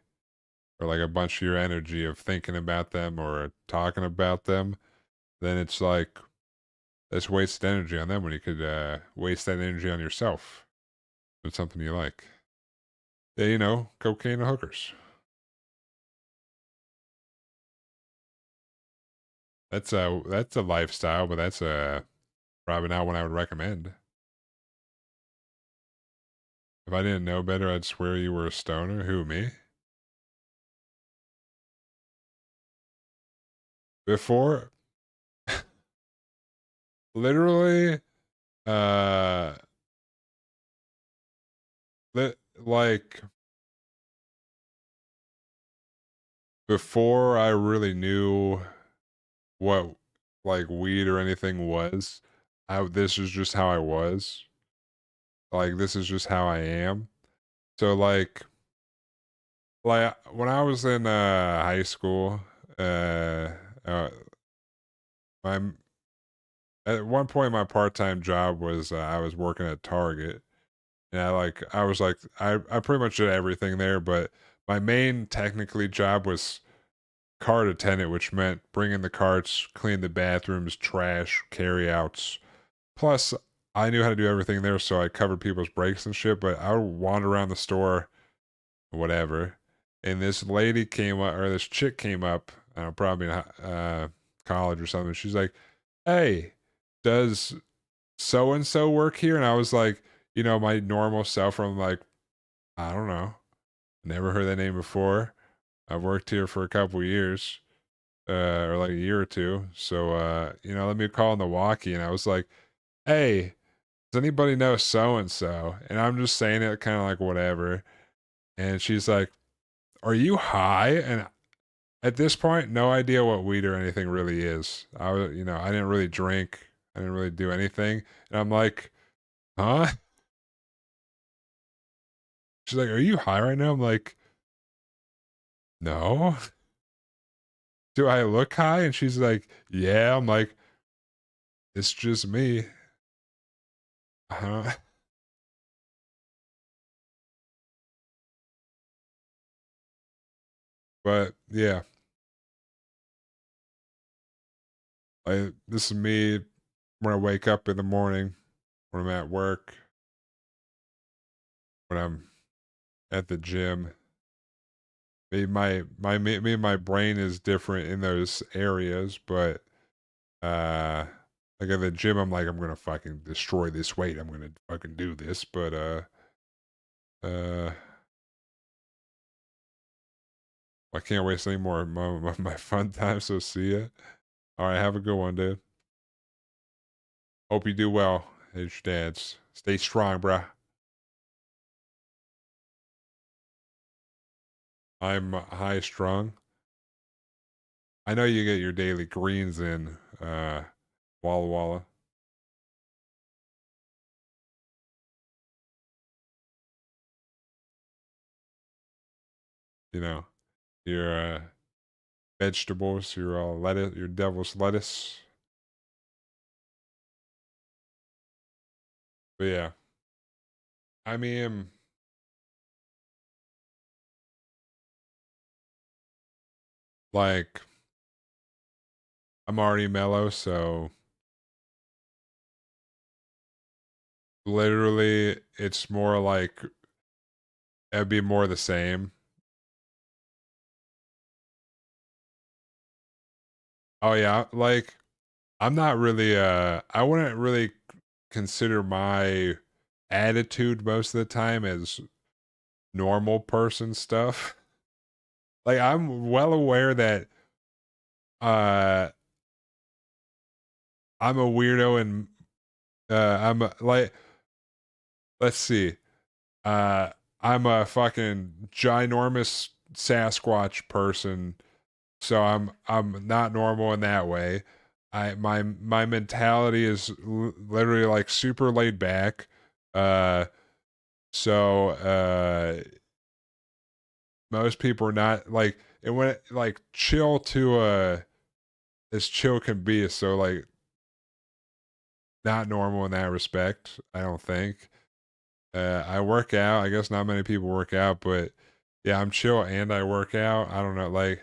or like a bunch of your energy of thinking about them or talking about them, then it's like that's wasted energy on them when you could waste that energy on yourself. It's something you like. Yeah, you know, cocaine and hookers. That's a lifestyle, but that's probably not one I would recommend. If I didn't know better, I'd swear you were a stoner. Who, me? Before, literally, uh, like before I really knew what like weed or anything was, this is just how I was. Like this is just how I am. So like when I was in high school, uh, uh my at one point my part-time job was I was working at Target. And I was like I pretty much did everything there, but my main technically job was cart attendant, which meant bring in the carts, clean the bathrooms, trash, carry outs. Plus, I knew how to do everything there, so I covered people's breaks and shit. But I would wander around the store, whatever. And this lady came up, or this chick came up, I don't know, probably in college or something. She's like, "Hey, does so and so work here?" And I was like, my normal self from like, I don't know, never heard that name before. I've worked here for a couple years, or like a year or two. So, let me call in the walkie. And I was like, "Hey, does anybody know so and so?" And I'm just saying it kind of like whatever. And she's like, "Are you high?" And at this point, no idea what weed or anything really is. I didn't really drink. I didn't really do anything. And I'm like, "Huh?" She's like, "Are you high right now?" I'm like, "No." "Do I look high?" And she's like, "Yeah." I'm like, "It's just me." Uh-huh. But yeah, this is me when I wake up in the morning, when I'm at work, when I'm at the gym. Maybe my brain is different in those areas, but uh like at the gym I'm like, I'm gonna fucking destroy this weight. I'm gonna fucking do this. But uh I can't waste any more of my fun time, so see ya. Alright, have a good one, dude. Hope you do well at your dance. Stay strong, bruh. I'm high strung. I know you get your daily greens in Walla Walla. You know, your vegetables, your lettuce, your devil's lettuce. But yeah, I mean, like, I'm already mellow, so literally, it's more like it'd be more the same. Oh yeah, like I'm not really I wouldn't really consider my attitude most of the time as normal person stuff. Like I'm well aware that uh I'm a weirdo and like, let's see. Uh I'm a fucking ginormous Sasquatch person, so I'm not normal in that way. My mentality is literally like super laid back. Uh so most people are not like, and when like chill to as chill can be, so like not normal in that respect, I don't think. I work out. I guess not many people work out, but yeah, I'm chill and I work out. I don't know, like,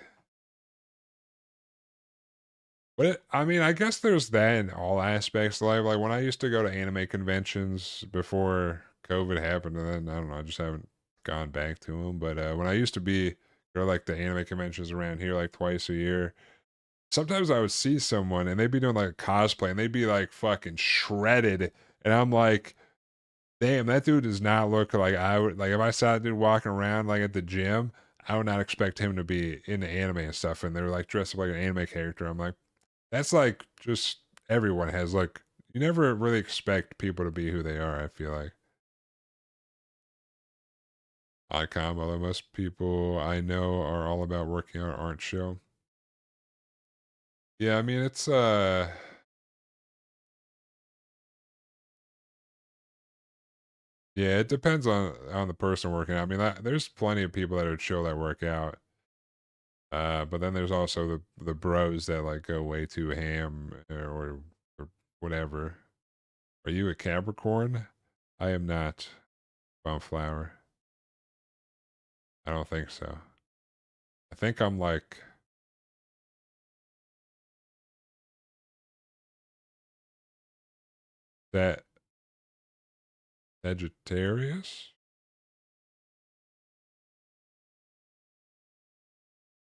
I mean, I guess there's that in all aspects of life. Like when I used to go to anime conventions before COVID happened, and then I don't know, I just haven't gone back to them. But when I used to go to like the anime conventions around here like twice a year, sometimes I would see someone and they'd be doing like cosplay and they'd be like fucking shredded, and I'm like, damn, that dude does not look like I would, like if I saw a dude walking around like at the gym, I would not expect him to be into anime and stuff. And they're like dressed up like an anime character. I'm like, that's like just everyone has like, you never really expect people to be who they are. I feel like icon, although most people I know are all about working out aren't chill. Yeah, I mean it's yeah, it depends on the person working out. I mean, there's plenty of people that are chill that work out. But then there's also the bros that like go way too ham, or whatever. Are you a Capricorn? I am not. Flower. I don't think so. I think I'm like That Sagittarius?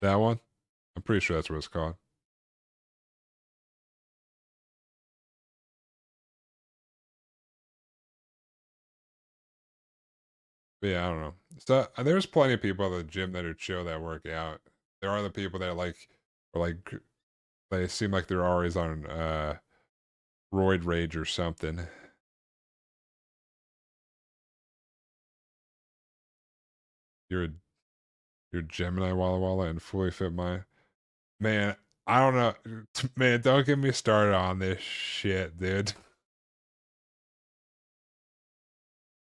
That one? I'm pretty sure that's what it's called. But yeah, I don't know. So there's plenty of people at the gym that are chill that work out. There are the people that like are like they seem like they're always on roid rage or something. You're a you're Gemini Walla Walla and fully fit my man. I don't know, man. Don't get me started on this shit, dude.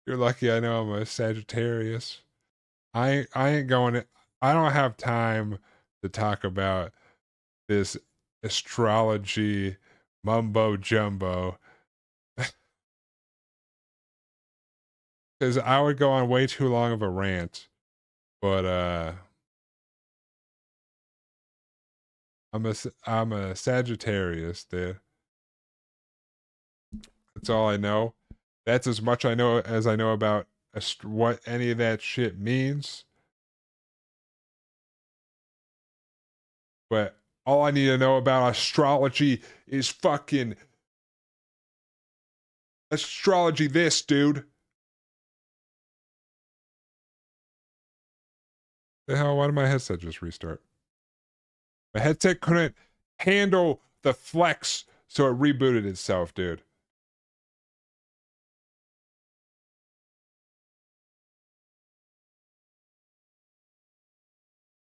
You're lucky I know I'm a Sagittarius. I ain't going to, I don't have time to talk about this astrology mumbo jumbo because I would go on way too long of a rant. But I'm a Sagittarius, dude. That's all I know. That's as much I know as I know about what any of that shit means. But all I need to know about astrology is fucking astrology this, dude. The hell, why did my headset just restart? My headset couldn't handle the flex, so it rebooted itself, dude.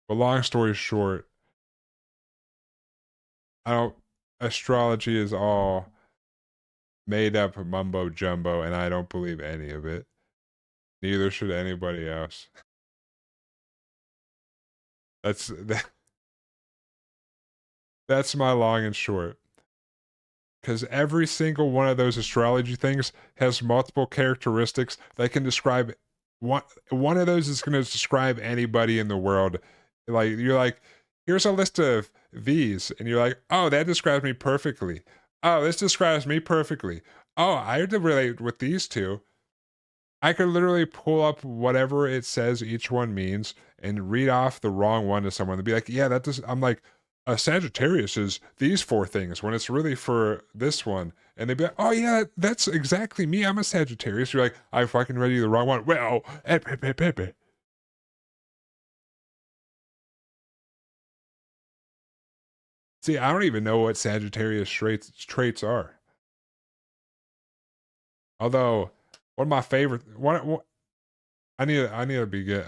But long story short, I don't astrology is all made up mumbo jumbo, and I don't believe any of it. Neither should anybody else. That's that's my long and short. Because every single one of those astrology things has multiple characteristics that can describe one of those is going to describe anybody in the world. Like you're like, here's a list of these, and you're like, oh, that describes me perfectly. Oh, this describes me perfectly. Oh, I have to relate with these two. I could literally pull up whatever it says each one means and read off the wrong one to someone and be like, yeah, that does. I'm like, a Sagittarius is these four things when it's really for this one. And they'd be like, oh, yeah, that's exactly me. I'm a Sagittarius. You're like, I fucking read you the wrong one. Well, see, I don't even know what Sagittarius traits are. Although, one of my favorite, I need to be good.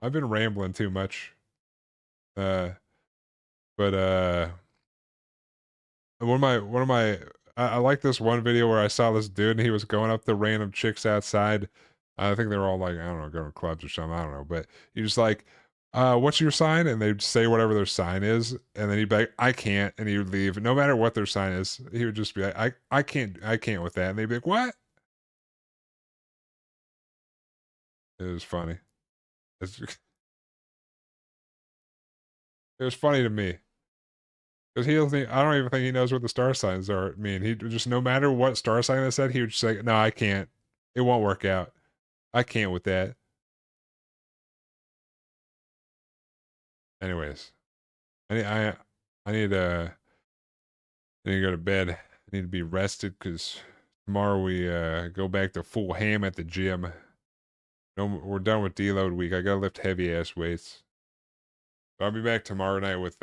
I've been rambling too much. Uh, but one of my I like this one video where I saw this dude and he was going up to random chicks outside. I think they were all like, I don't know, going to clubs or something. I don't know. But he was like, what's your sign? And they'd say whatever their sign is, and then he'd be like, I can't, and he would leave. No matter what their sign is, he would just be like, I can't with that. And they'd be like, what? It was funny. It's, it was funny to me. Because he doesn't, I don't even think he knows what the star signs are. I mean, he just, no matter what star sign they said, he would just say, no, I can't. It won't work out. I can't with that. Anyways, I need, I, I need, uh, I need to go to bed. I need to be rested because tomorrow we, go back to full ham at the gym. No, we're done with deload week. I gotta lift heavy ass weights. So I'll be back tomorrow night with,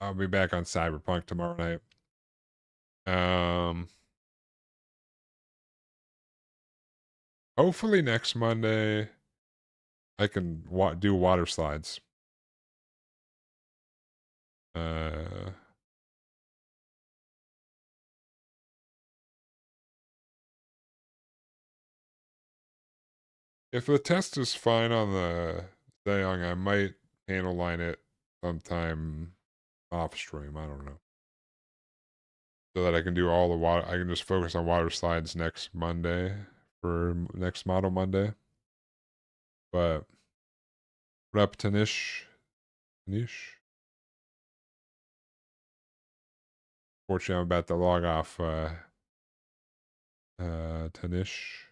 I'll be back on Cyberpunk tomorrow night. Um, hopefully next Monday I can do water slides. Uh, if the test is fine on the Zeong, I might panel line it sometime off stream. I don't know. So that I can do all the water. I can just focus on water slides next Monday for next model Monday. But what up, Tanish? Tanish? unfortunately, I'm about to log off, Tanish.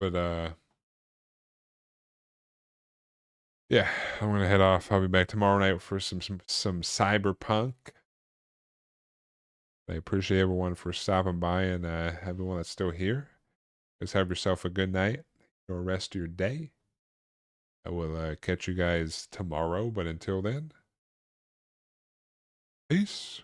But, yeah, I'm gonna head off. I'll be back tomorrow night for some cyberpunk. I appreciate everyone for stopping by and everyone that's still here. Just have yourself a good night or rest of your day. I will catch you guys tomorrow, but until then, peace.